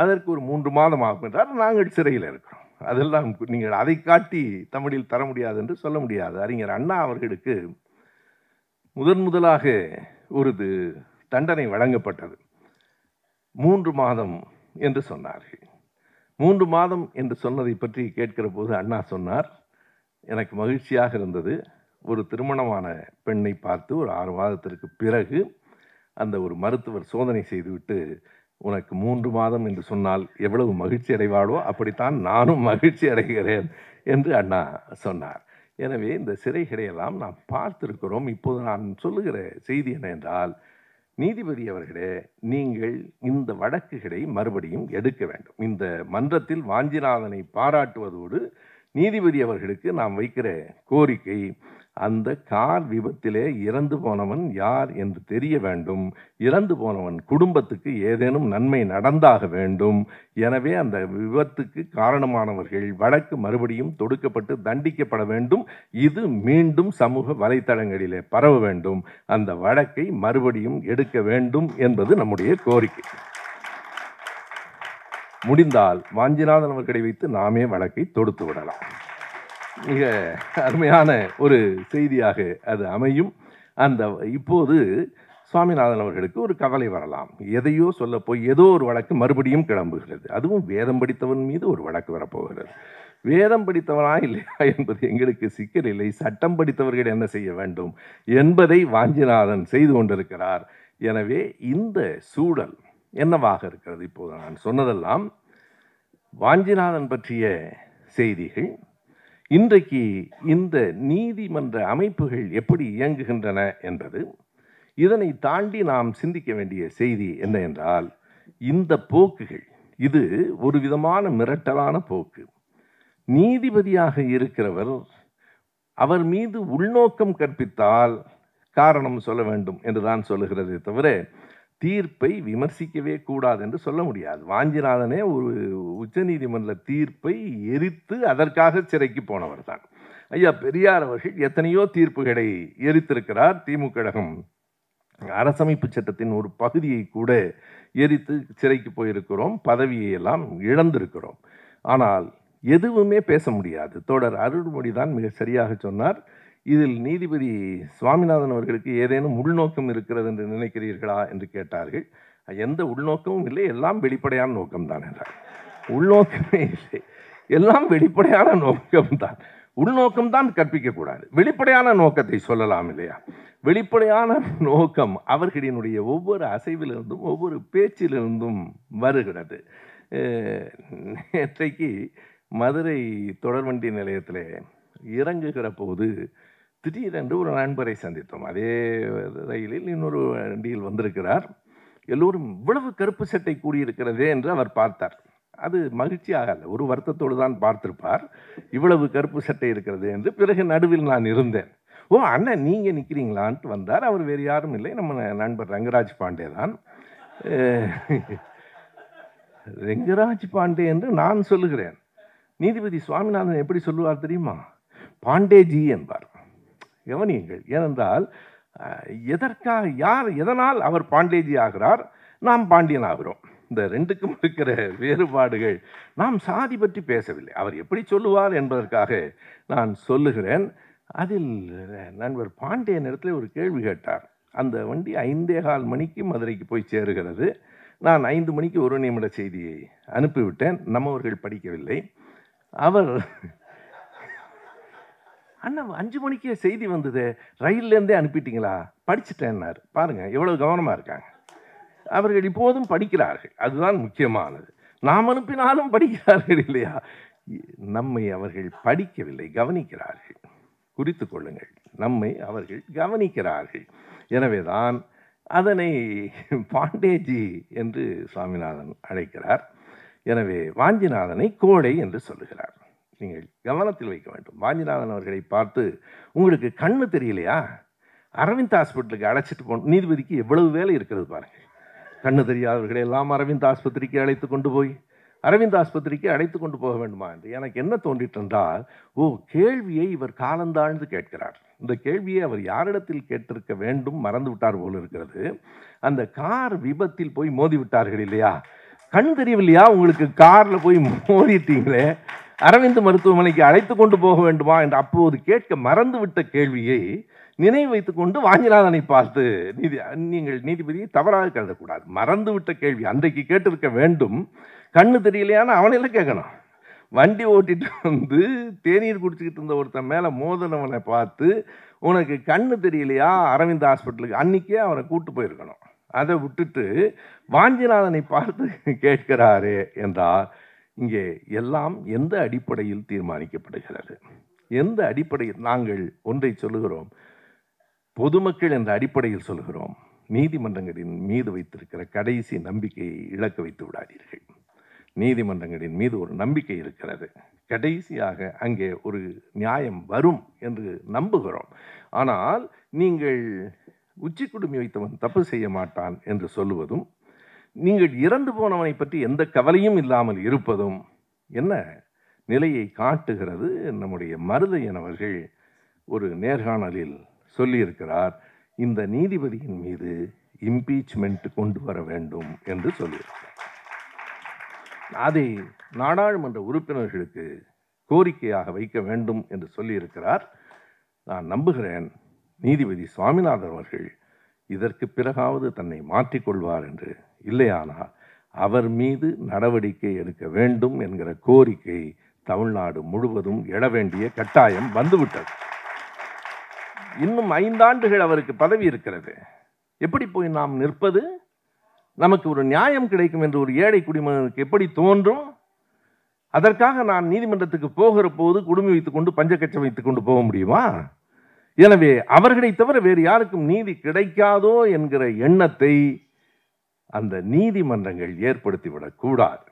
அதற்கு ஒரு 3 மாதம் ஆகும் என்றார். நாங்கள் சிறையில் இருக்கிறோம். அதெல்லாம் நீங்கள் அதை காட்டி தமிழில் தர முடியாது என்று சொல்ல முடியாது. அறிஞர் அண்ணா அவர்களுக்கு முதலாக ஒரு தண்டனை வழங்கப்பட்டது. 3 மாதம் என்று சொன்னார்கள். 3 மாதம் என்று சொன்னதை பற்றி கேட்கிற போது அண்ணா சொன்னார், எனக்கு மகிழ்ச்சியாக இருந்தது. ஒரு திருமணமான பெண்ணை பார்த்து ஒரு 6 மாதத்திற்கு பிறகு அந்த ஒரு மருத்துவர் சோதனை செய்துவிட்டு, உனக்கு 3 மாதம் என்று சொன்னால் எவ்வளவு மகிழ்ச்சி அடைவாளோ அப்படித்தான் நானும் மகிழ்ச்சி அடைகிறேன் என்று அண்ணா சொன்னார். எனவே இந்த சிறைகளையெல்லாம் நாம் பார்த்திருக்கிறோம். இப்போது நான் சொல்லுகிற செய்தி என்ன என்றால், நீதிபதி அவர்களே, நீங்கள் இந்த வழக்குகளை மறுபடியும் எடுக்க வேண்டும். இந்த மன்றத்தில் வாஞ்சிநாதனை பாராட்டுவதோடு நீதிபதி அவர்களுக்கு நாம் வைக்கிற கோரிக்கை, அந்த கார் விபத்திலே இறந்து போனவன் யார் என்று தெரிய வேண்டும். இறந்து போனவன் குடும்பத்துக்கு ஏதேனும் நன்மை நடந்தாக வேண்டும். எனவே அந்த விபத்துக்கு காரணமானவர்கள் வழக்கு மறுபடியும் தொடுக்கப்பட்டு தண்டிக்கப்பட வேண்டும். இது மீண்டும் சமூக வலைத்தளங்களிலே பரவ வேண்டும். அந்த வழக்கை மறுபடியும் எடுக்க வேண்டும் என்பது நம்முடைய கோரிக்கை. முடிந்தால் வாஞ்சிநாதன் அவர்களை வைத்து நாமே வழக்கை தொடுத்து விடலாம். மிக அருமையான ஒரு செய்தியாக அது அமையும். இப்போது சுவாமிநாதன் அவர்களுக்கு ஒரு கவலை வரலாம். எதையோ சொல்ல போய் ஏதோ ஒரு வழக்கு மறுபடியும் கிளம்புகிறது. அதுவும் வேதம் படித்தவன் மீது ஒரு வழக்கு வரப்போகிறது. வேதம் படித்தவனா இல்லையா என்பது எங்களுக்கு சிக்கல் இல்லை. சட்டம் படித்தவர்கள் என்ன செய்ய வேண்டும் என்பதை வாஞ்சிநாதன் செய்து கொண்டிருக்கிறார். எனவே இந்த சூழல் என்னவாக இருக்கிறது? இப்போது நான் சொன்னதெல்லாம் வாஞ்சிநாதன் பற்றிய செய்திகள். இன்றைக்கு இந்த நீதிமன்ற அமைப்புகள் எப்படி இயங்குகின்றன என்பது. இதனை தாண்டி நாம் சிந்திக்க வேண்டிய செய்தி என்ன என்றால், இந்த போக்குகள், இது ஒரு விதமான மிரட்டலான போக்கு. நீதிபதியாக இருக்கிறவர் அவர் மீது உள்நோக்கம் கற்பித்தால் காரணம் சொல்ல வேண்டும் என்றுதான் சொல்லுகிறதே தவிர தீர்ப்பை விமர்சிக்கவே கூடாது என்று சொல்ல முடியாது. வாஞ்சிநாதனே ஒரு உச்சநீதிமன்ற தீர்ப்பை எரித்து அதற்காக சிறைக்கு போனவர் தான். ஐயா பெரியார் அவர்கள் எத்தனையோ தீர்ப்புகளை எரித்திருக்கிறார். திமுக கழகம் அரசமைப்பு சட்டத்தின் ஒரு பகுதியை கூட எரித்து சிறைக்கு போயிருக்கிறோம். பதவியை எல்லாம் இழந்திருக்கிறோம். ஆனால் எதுவுமே பேச முடியாது. தோழர் அருள்மொழி தான் மிக சரியாக சொன்னார். இதில் நீதிபதி சுவாமிநாதன் அவர்களுக்கு ஏதேனும் உள்நோக்கம் இருக்கிறது என்று நினைக்கிறீர்களா என்று கேட்டார்கள். எந்த உள்நோக்கமும் இல்லை, எல்லாம் வெளிப்படையான நோக்கம்தான் என்றார். உள்நோக்கமே இல்லை, எல்லாம் வெளிப்படையான நோக்கம்தான். உள்நோக்கம்தான் கற்பிக்கக்கூடாது, வெளிப்படையான நோக்கத்தை சொல்லலாம் இல்லையா? வெளிப்படையான நோக்கம் அவர்களினுடைய ஒவ்வொரு அசைவிலிருந்தும் ஒவ்வொரு பேச்சிலிருந்தும் வருகிறது. நேற்றைக்கு மதுரை தொடர்வண்டி நிலையத்தில் இறங்குகிற போது திடீரென்று ஒரு நண்பரை சந்தித்தோம். அதே ரயிலில் இன்னொரு வண்டியில் வந்திருக்கிறார். எல்லோரும் இவ்வளவு கருப்பு சட்டை கூடியிருக்கிறதே என்று அவர் பார்த்தார். அது மகிழ்ச்சியாக அல்ல, ஒரு வருத்தத்தோடு தான் பார்த்திருப்பார். இவ்வளவு கருப்பு சட்டை இருக்கிறது என்று. பிறகு நடுவில் நான் இருந்தேன். ஓ அண்ணன் நீங்கள் நிற்கிறீங்களான்ட்டு வந்தார். அவர் வேறு யாரும் இல்லை, நம்ம நண்பர் ரங்கராஜ் பாண்டே தான். ரங்கராஜ் பாண்டே என்று நான் சொல்லுகிறேன். நீதிபதி சுவாமிநாதன் எப்படி சொல்லுவார் தெரியுமா? பாண்டேஜி என்பார். கவனியுங்கள். ஏனென்றால் எதற்காக, யார், எதனால் அவர் பாண்டேஜி ஆகிறார், நாம் பாண்டியன் ஆகிறோம். இந்த ரெண்டுக்கும் இருக்கிற வேறுபாடுகள். நாம் சாதி பற்றி பேசவில்லை, அவர் எப்படி சொல்லுவார் என்பதற்காக நான் சொல்லுகிறேன். அதில் நண்பர் பாண்டியன் இடத்துல ஒரு கேள்வி கேட்டார். அந்த வண்டி 5:15 மணிக்கு மதுரைக்கு போய் சேருகிறது. நான் 5 மணிக்கு 1 நிமிட செய்தியை அனுப்பிவிட்டேன். நம்மவர்கள் படிக்கவில்லை. அவர் அண்ணா 5 மணிக்கே செய்தி வந்தது, ரயில்லேருந்தே அனுப்பிட்டீங்களா? படிச்சுட்டேன்னாரு. பாருங்க எவ்வளவு கவனமா இருக்காங்க. அவர்கள் இப்போதும் படிக்கிறார்கள், அதுதான் முக்கியமானது. நாம் அனுப்பினாலும் படிக்கிறார்கள் இல்லையா? நம்மை அவர்கள் படிக்கவில்லை, கவனிக்கிறார்கள். குறித்து கொள்ளுங்கள், நம்மை அவர்கள் கவனிக்கிறார்கள். எனவேதான் அதனை பாண்டேஜி என்று சுவாமிநாதன் அழைக்கிறார். எனவே வாஞ்சிநாதனை கோடை என்று சொல்லுகிறார். நீங்கள் கவனத்தில் வைக்க வேண்டும். வாஞ்சிநாதன் அவர்களை பார்த்து, உங்களுக்கு கண்ணு தெரியலையா? அரவிந்த் ஹாஸ்பிட்டலுக்கு அழைச்சிட்டு போன நீதிபதிக்கு எவ்வளவு வேலை இருக்கிறது பாருங்க. கண்ணு தெரியாதவர்களை எல்லாம் அரவிந்த் ஆஸ்பத்திரிக்கு அழைத்து கொண்டு போய் அரவிந்த் ஆஸ்பத்திரிக்கு அழைத்து கொண்டு போக வேண்டுமா என்று எனக்கு என்ன தோன்றிட்டு என்றால், கேள்வியை இவர் காலந்தாழ்ந்து கேட்கிறார். இந்த கேள்வியை அவர் யாரிடத்தில் கேட்டிருக்க வேண்டும், மறந்து விட்டார் போல இருக்கிறது. அந்த கார் விபத்தில் போய் மோதி விட்டார்கள் இல்லையா? கண் தெரியவில்லையா உங்களுக்கு? கார்ல போய் மோதிட்டீங்களே, அரவிந்த் மருத்துவமனைக்கு அழைத்து கொண்டு போக வேண்டுமா என்று அப்போது கேட்க மறந்துவிட்ட கேள்வியை நினைவு வைத்துக் கொண்டு வாஞ்சிநாதனை பார்த்து, நீங்கள் நீதிபதியை தவறாக கருதக்கூடாது, மறந்துவிட்ட கேள்வி அன்றைக்கு கேட்டிருக்க வேண்டும். கண்ணு தெரியலையான்னு அவனையெல்லாம் கேட்கணும். வண்டி ஓட்டிட்டு வந்து தேநீர் குடிச்சுக்கிட்டு இருந்த ஒருத்தன் மேலே மோதனவனை பார்த்து, உனக்கு கண்ணு தெரியலையா, அரவிந்த் ஹாஸ்பிட்டலுக்கு அன்னைக்கே அவனை கூட்டு போயிருக்கணும். அதை விட்டுட்டு வாஞ்சிநாதனை பார்த்து கேட்கிறாரே என்றால், இங்கே எல்லாம் எந்த அடிப்படையில் தீர்மானிக்கப்படுகிறது? எந்த அடிப்படையில்? நாங்கள் ஒன்றை சொல்லுகிறோம், பொதுமக்கள் என்ற அடிப்படையில் சொல்கிறோம், நீதிமன்றங்களின் மீது வைத்திருக்கிற கடைசி நம்பிக்கையை இழக்க வைத்து விடாதீர்கள். நீதிமன்றங்களின் மீது ஒரு நம்பிக்கை இருக்கிறது. கடைசியாக அங்கே ஒரு நியாயம் வரும் என்று நம்புகிறோம். ஆனால் நீங்கள் உச்சி குடுமி வைத்தவன் தப்பு செய்ய மாட்டான் என்று சொல்லுவதும், நீங்கள் இறந்து போனவனை பற்றி எந்த கவலையும் இல்லாமல் இருப்பதும் என்ன நிலையை காட்டுகிறது? நம்முடைய மருதையன் அவர்கள் ஒரு நேர்காணலில் சொல்லியிருக்கிறார், இந்த நீதிபதியின் மீது இம்பீச்மெண்ட் கொண்டு வர வேண்டும் என்று சொல்லியிருக்கிறார். அதை நாடாளுமன்ற உறுப்பினர்களுக்கு கோரிக்கையாக வைக்க வேண்டும் என்று சொல்லியிருக்கிறார். நான் நம்புகிறேன் நீதிபதி சுவாமிநாதன் அவர்கள் இதற்கு பிறகாவது தன்னை மாற்றிக்கொள்வார் என்று. இல்லையானால் அவர் மீது நடவடிக்கை எடுக்க வேண்டும் என்கிற கோரிக்கை தமிழ்நாடு முழுவதும் எழ வேண்டிய கட்டாயம் வந்துவிட்டது. இன்னும் 5 ஆண்டுகள் அவருக்கு பதவி இருக்கிறது. எப்படி போய் நாம் நிற்பது? நமக்கு ஒரு நியாயம் கிடைக்கும் என்று ஒரு ஏழை குடிமகனுக்கு எப்படி தோன்றும்? அதற்காக நான் நீதிமன்றத்துக்கு போகிற போது குடுமி வைத்துக் கொண்டு பஞ்சக்கச்சம் வைத்துக் கொண்டு போக முடியுமா? எனவே அவர்களை தவிர வேறு யாருக்கும் நீதி கிடைக்காதோ என்கிற எண்ணத்தை அந்த நீதிமன்றங்கள் ஏற்படுத்திவிடக் கூடாது.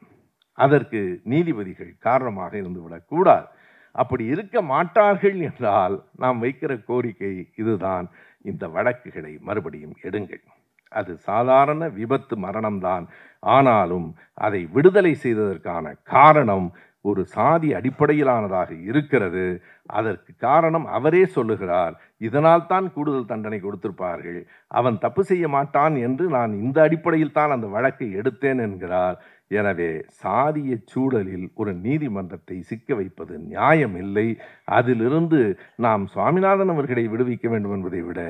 அதற்கு நீதிபதிகள் காரணமாக இருந்துவிடக் கூடாது. அப்படி இருக்க மாட்டார்கள் என்றால் நாம் வைக்கிற கோரிக்கை இதுதான், இந்த வழக்குகளை மறுபடியும் எடுங்கள். அது சாதாரண விபத்து மரணம்தான். ஆனாலும் அதை விடுதலை செய்ததற்கான காரணம் ஒரு சாதி அடிப்படையிலானதாக இருக்கிறது. அதற்கு காரணம் அவரே சொல்லுகிறார், இதனால் தான் கூடுதல் தண்டனை கொடுத்திருப்பார்கள், அவன் தப்பு செய்ய மாட்டான் என்று நான் இந்த அடிப்படையில் தான் அந்த வழக்கை எடுத்தேன் என்கிறார். எனவே சாதிய சூழலில் ஒரு நீதிமன்றத்தை சிக்க வைப்பது நியாயம் இல்லை. அதிலிருந்து நாம் சுவாமிநாதன் அவர்களை விடுவிக்க வேண்டும் என்பதை விட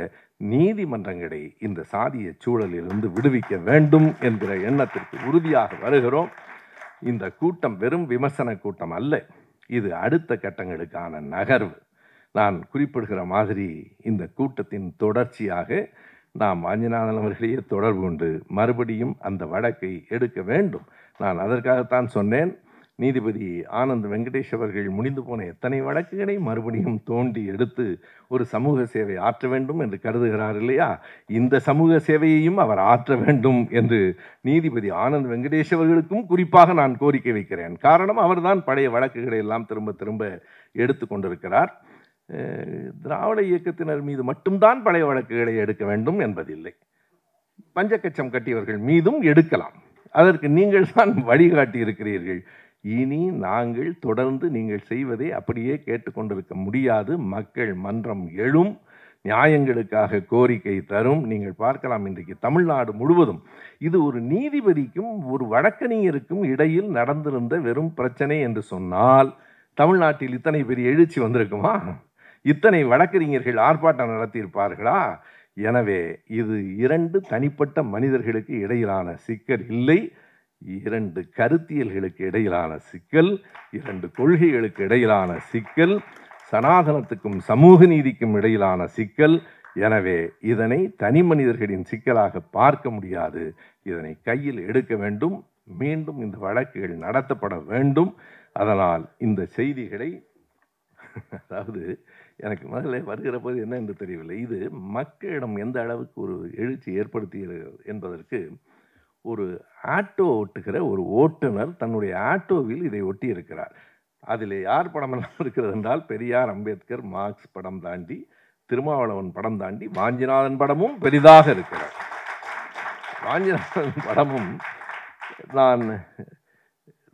நீதிமன்றங்களை இந்த சாதிய சூழலிலிருந்து விடுவிக்க வேண்டும் என்கிற எண்ணத்திற்கு உறுதியாக வருகிறோம். இந்த கூட்டம் வெறும் விமர்சன கூட்டம் அல்ல, இது அடுத்த கட்டங்களுக்கான நகர்வு. நான் குறிப்பிடுகிற மாதிரி இந்த கூட்டத்தின் தொடர்ச்சியாக நாம் வாஞ்சிநாதன் அவர்களையே தொடர்பு கொண்டு மறுபடியும் அந்த வழக்கை எடுக்க வேண்டும். நான் அதற்காகத்தான் சொன்னேன், நீதிபதி ஆனந்த் வெங்கடேஷ் அவர்கள் முடிந்து போன எத்தனை வழக்குகளை மறுபடியும் தோண்டி எடுத்து ஒரு சமூக சேவை ஆற்ற வேண்டும் என்று கருதுகிறார் இல்லையா? இந்த சமூக சேவையையும் அவர் ஆற்ற வேண்டும் என்று நீதிபதி ஆனந்த் வெங்கடேஷ் அவர்களுக்கும் குறிப்பாக நான் கோரிக்கை வைக்கிறேன். காரணம், அவர்தான் பழைய வழக்குகளை எல்லாம் திரும்ப திரும்ப எடுத்து கொண்டிருக்கிறார். திராவிட இயக்கத்தினர் மீது மட்டும்தான் பழைய வழக்குகளை எடுக்க வேண்டும் என்பதில்லை, பஞ்சக்கச்சம் கட்டியவர்கள் மீதும் எடுக்கலாம். அதற்கு நீங்கள் தான் வழிகாட்டி இருக்கிறீர்கள். இனி நாங்கள் தொடர்ந்து நீங்கள் செய்வதை அப்படியே கேட்டுக்கொண்டிருக்க முடியாது. மக்கள் மன்றம் எழும், நியாயங்களுக்காக கோரிக்கை தரும். நீங்கள் பார்க்கலாம், இன்றைக்கு தமிழ்நாடு முழுவதும் இது ஒரு நீதிபதிக்கும் ஒரு வழக்கறிஞருக்கும் இடையில் நடந்திருந்த வெறும் பிரச்சனை என்று சொன்னால் தமிழ்நாட்டில் இத்தனை பெரிய எழுச்சி வந்திருக்குமா? இத்தனை வழக்கறிஞர்கள் ஆர்ப்பாட்டம் நடத்தியிருப்பார்களா? எனவே இது 2 தனிப்பட்ட மனிதர்களுக்கு இடையிலான சிக்கல் இல்லை, 2 கருத்தியல்களுக்கு இடையிலான சிக்கல், 2 கொள்கைகளுக்கு இடையிலான சிக்கல், சனாதனத்துக்கும் சமூக நீதிக்கும் இடையிலான சிக்கல். எனவே இதனை தனி மனிதர்களின் சிக்கலாக பார்க்க முடியாது, இதனை கையில் எடுக்க வேண்டும். மீண்டும் இந்த வழக்குகள் நடத்தப்பட வேண்டும். அதனால் இந்த செய்திகளை, அதாவது எனக்கு முதல்ல வருகிற போது என்ன என்று தெரியவில்லை, இது மக்களிடம் எந்த அளவுக்கு ஒரு எழுச்சி ஏற்படுத்துகிறது என்பதற்கு ஒரு ஆட்டோ ஓட்டுகிற ஒரு ஓட்டுநர் தன்னுடைய ஆட்டோவில் இதை ஒட்டி இருக்கிறார். அதில் யார் படமெல்லாம் இருக்கிறது என்றால் பெரியார், அம்பேத்கர், மார்க்ஸ் படம் தாண்டி, திருமாவளவன் படம் தாண்டி வாஞ்சிநாதன் படமும் பெரிதாக இருக்கிறார். வாஞ்சிநாதன் படமும்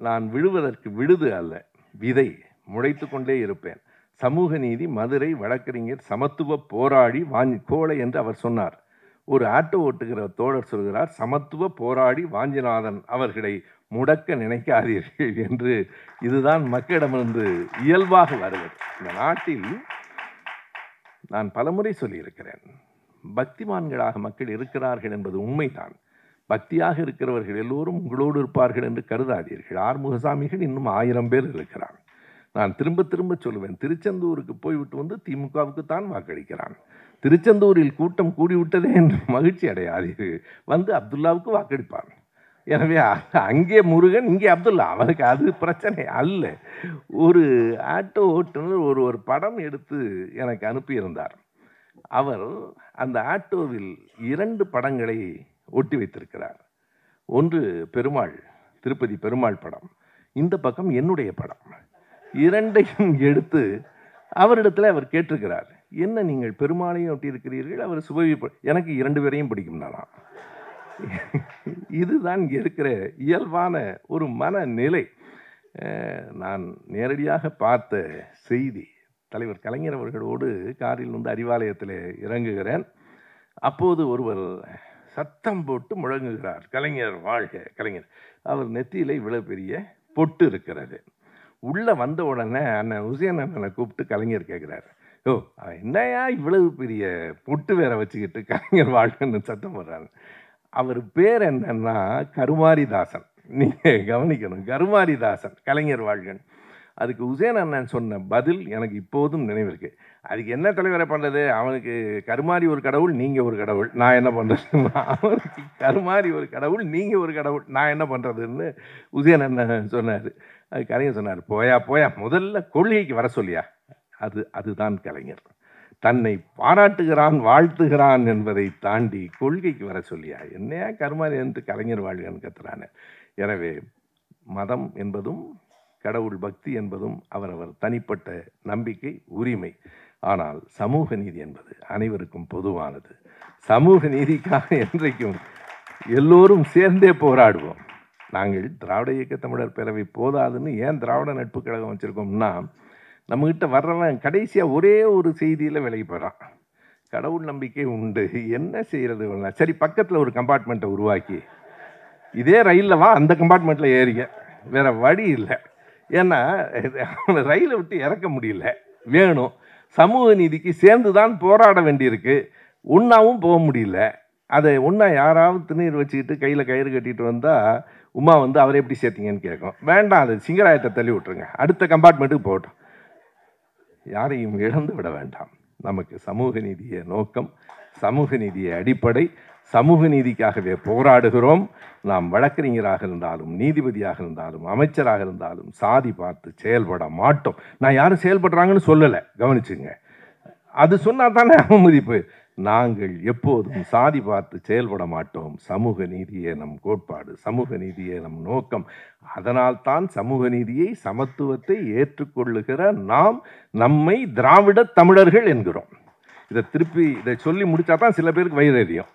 நான் விழுவதற்கு விடுது அல்ல, விதை முளைத்து கொண்டே இருப்பேன். சமூக நீதி மதுரை வழக்கறிஞர் சமத்துவ போராடி கோளை என்று அவர் சொன்னார். ஒரு ஆட்டோ ஓட்டுகிற தோழர் சொல்கிறார், சமத்துவ போராடி வாஞ்சிநாதன் அவர்களை முடக்க நினைக்காதீர்கள் என்று. இதுதான் மக்களிடமிருந்து இயல்பாக வருவது. இந்த நாட்டில் நான் பலமுறை சொல்லியிருக்கிறேன், பக்திமான்களாக மக்கள் இருக்கிறார்கள் என்பது உண்மைதான். பக்தியாக இருக்கிறவர்கள் எல்லோரும் உங்களோடு இருப்பார்கள் என்று கருதாதீர்கள். ஆறுமுகசாமிகள் இன்னும் 1000 பேர் இருக்கிறார். நான் திரும்ப திரும்ப சொல்லுவேன், திருச்செந்தூருக்கு போய்விட்டு வந்து திமுகவுக்கு தான் வாக்களிக்கிறான். திருச்செந்தூரில் கூட்டம் கூடிவிட்டதே என்று மகிழ்ச்சி அடையாதீர்கள், வந்து அப்துல்லாவுக்கு வாக்களிப்பான். எனவே அங்கே முருகன், இங்கே அப்துல்லா, அவனுக்கு அது பிரச்சனை அல்ல. ஒரு ஆட்டோ ஓட்டுநர் ஒரு படம் எடுத்து எனக்கு அனுப்பியிருந்தார். அவர் அந்த ஆட்டோவில் 2 படங்களை ஒட்டி வைத்திருக்கிறார். ஒன்று பெருமாள், திருப்பதி பெருமாள் படம், இந்த பக்கம் என்னுடைய படம். 2ஐயும் எடுத்து அவரிடத்தில் அவர் கேட்டிருக்கிறார், என்ன நீங்கள் பெருமாளையும் ஒட்டி இருக்கிறீர்கள், அவர் சுபவி, எனக்கு 2 பேரையும் பிடிக்கும் தானா. இதுதான் இங்கே இருக்கிற இயல்பான ஒரு மனநிலை. நான் நேரடியாக பார்த்த செய்தி, தலைவர் கலைஞர் அவர்களோடு காரில் வந்து அறிவாலயத்தில் இறங்குகிறேன். அப்போது ஒருவர் சத்தம் போட்டு முழங்குகிறார், கலைஞர் வாழ்க கலைஞர். அவர் நெத்தியில இவ்வளவு பெரிய பொட்டு இருக்கிறது. உள்ள வந்த உடனே அண்ணன் உசேன் அண்ணனை கூப்பிட்டு கலைஞர் கேட்கிறாரு, ஓ என்னையா இவ்வளவு பெரிய பொட்டு வேற வச்சுக்கிட்டு கலைஞர் வாழ்கன்னு சத்தம் போடுறாரு. அவர் பேர் என்னன்னா கருமாரிதாசன். நீங்க கவனிக்கணும், கருமாரிதாசன், கலைஞர் வாழ்கன். அதுக்கு உசேன் அண்ணன் சொன்ன பதில் எனக்கு இப்போதும் நினைவிருக்கு. அதுக்கு என்ன தலைவரை பண்ணுறது, அவனுக்கு கருமாரி ஒரு கடவுள், நீங்கள் ஒரு கடவுள், நான் என்ன பண்ணுறது. அவனுக்கு கருமாரி ஒரு கடவுள், நீங்கள் ஒரு கடவுள், நான் என்ன பண்ணுறதுன்னு உசேன் அண்ணன் சொன்னார். அது கலைஞர் சொன்னார், போயா போயா, முதல்ல கொள்கைக்கு வர சொல்லியா. அதுதான் கலைஞர். தன்னை பாராட்டுகிறான், வாழ்த்துகிறான் என்பதை தாண்டி கொள்கைக்கு வர சொல்லியா, என்னையா கருமாரி என்று கலைஞர் வாழ்கன்னு கத்துறானே. எனவே மதம் என்பதும் கடவுள் பக்தி என்பதும் அவரவர் தனிப்பட்ட நம்பிக்கை, உரிமை. ஆனால் சமூக நீதி என்பது அனைவருக்கும் பொதுவானது. சமூக நீதிக்காக என்றைக்கும் எல்லோரும் சேர்ந்தே போராடுவோம். நாங்கள் திராவிட இயக்க தமிழர் பேரவை போதாதுன்னு ஏன் திராவிட நட்பு கழகம் வச்சுருக்கோம்னா, நம்மகிட்ட வர்றவன் கடைசியாக ஒரே ஒரு செய்தியில் விலகி போகிறான், கடவுள் நம்பிக்கை உண்டு, என்ன செய்கிறது. சரி, பக்கத்தில் ஒரு கம்பார்ட்மெண்ட்டை உருவாக்கி இதே ரயிலில் வா, அந்த கம்பார்ட்மெண்ட்டில் ஏறிக்க, வேறு வழி இல்லை. ஏன்னா அவனை ரயிலை விட்டு இறக்க முடியல, வேணும். சமூக நீதிக்கு சேர்ந்து தான் போராட வேண்டியிருக்கு, ஒன்றாவும் போக முடியல. அதை ஒன்றா யாராவது திருநீர் வச்சுக்கிட்டு கையில் கயிறு கட்டிட்டு வந்தால் உமா வந்து அவரை எப்படி சேர்த்திங்கன்னு கேட்கும். வேண்டாம், அது சிங்கராயத்தை தள்ளி விட்டுருங்க, அடுத்த கம்பார்ட்மெண்ட்டுக்கு போகட்டும். யாரையும் இழந்து விட வேண்டாம். நமக்கு சமூக நீதியை நோக்கம், சமூக நீதியை அடிப்படை, சமூக நீதிக்காகவே போராடுகிறோம். நாம் வழக்கறிஞராக இருந்தாலும், நீதிபதியாக இருந்தாலும், அமைச்சராக இருந்தாலும் சாதி பார்த்து செயல்பட மாட்டோம். நான் யாரும் செயல்படுறாங்கன்னு சொல்லலை, கவனிச்சுங்க. அது சொன்னா தானே அவமதிப்பு. நாங்கள் எப்போதும் சாதி பார்த்து செயல்பட மாட்டோம். சமூக நீதியே நம் கோட்பாடு, சமூக நீதியே நம் நோக்கம். அதனால் தான் சமூக நீதியை, சமத்துவத்தை ஏற்றுக்கொள்ளுகிற நாம் நம்மை திராவிட தமிழர்கள் என்கிறோம். இதை சொல்லி முடிச்சா தான் சில பேருக்கு வயிறு எரியும்.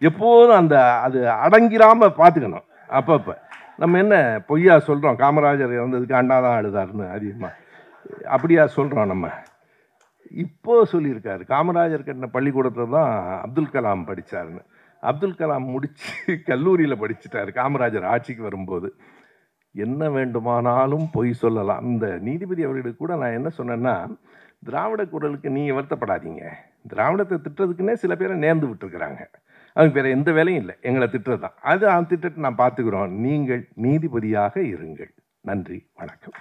எப்போதும் அது அடங்கிராம பார்த்துக்கணும். அப்பப்போ நம்ம என்ன பொய்யா சொல்கிறோம், காமராஜர் இறந்ததுக்கு அண்ணா தான் அழுதாருன்னு அதிகமாக அப்படியா சொல்கிறோம். நம்ம இப்போ சொல்லியிருக்காரு, காமராஜர் கட்டின பள்ளிக்கூடத்தில் தான் அப்துல் கலாம் படித்தாருன்னு. அப்துல் கலாம் முடித்து கல்லூரியில் படிச்சுட்டார் காமராஜர் ஆட்சிக்கு வரும்போது. என்ன வேண்டுமானாலும் பொய் சொல்லலாம். இந்த நீதிபதி அவர்களுக்கு கூட நான் என்ன சொன்னேன்னா, திராவிட குரலுக்கு நீங்க வருத்தப்படாதீங்க. திராவிடத்தை திட்டுறதுக்குன்னே சில பேரை நேர்ந்து விட்டுருக்கிறாங்க. அதுக்கு வேற எந்த வேலையும் இல்லை, எங்களை திட்டுறது தான். அது திட்டத்தை நான் பார்த்துக்கிறோம். நீங்கள் நீதிபதியாக இருங்கள். நன்றி, வணக்கம்.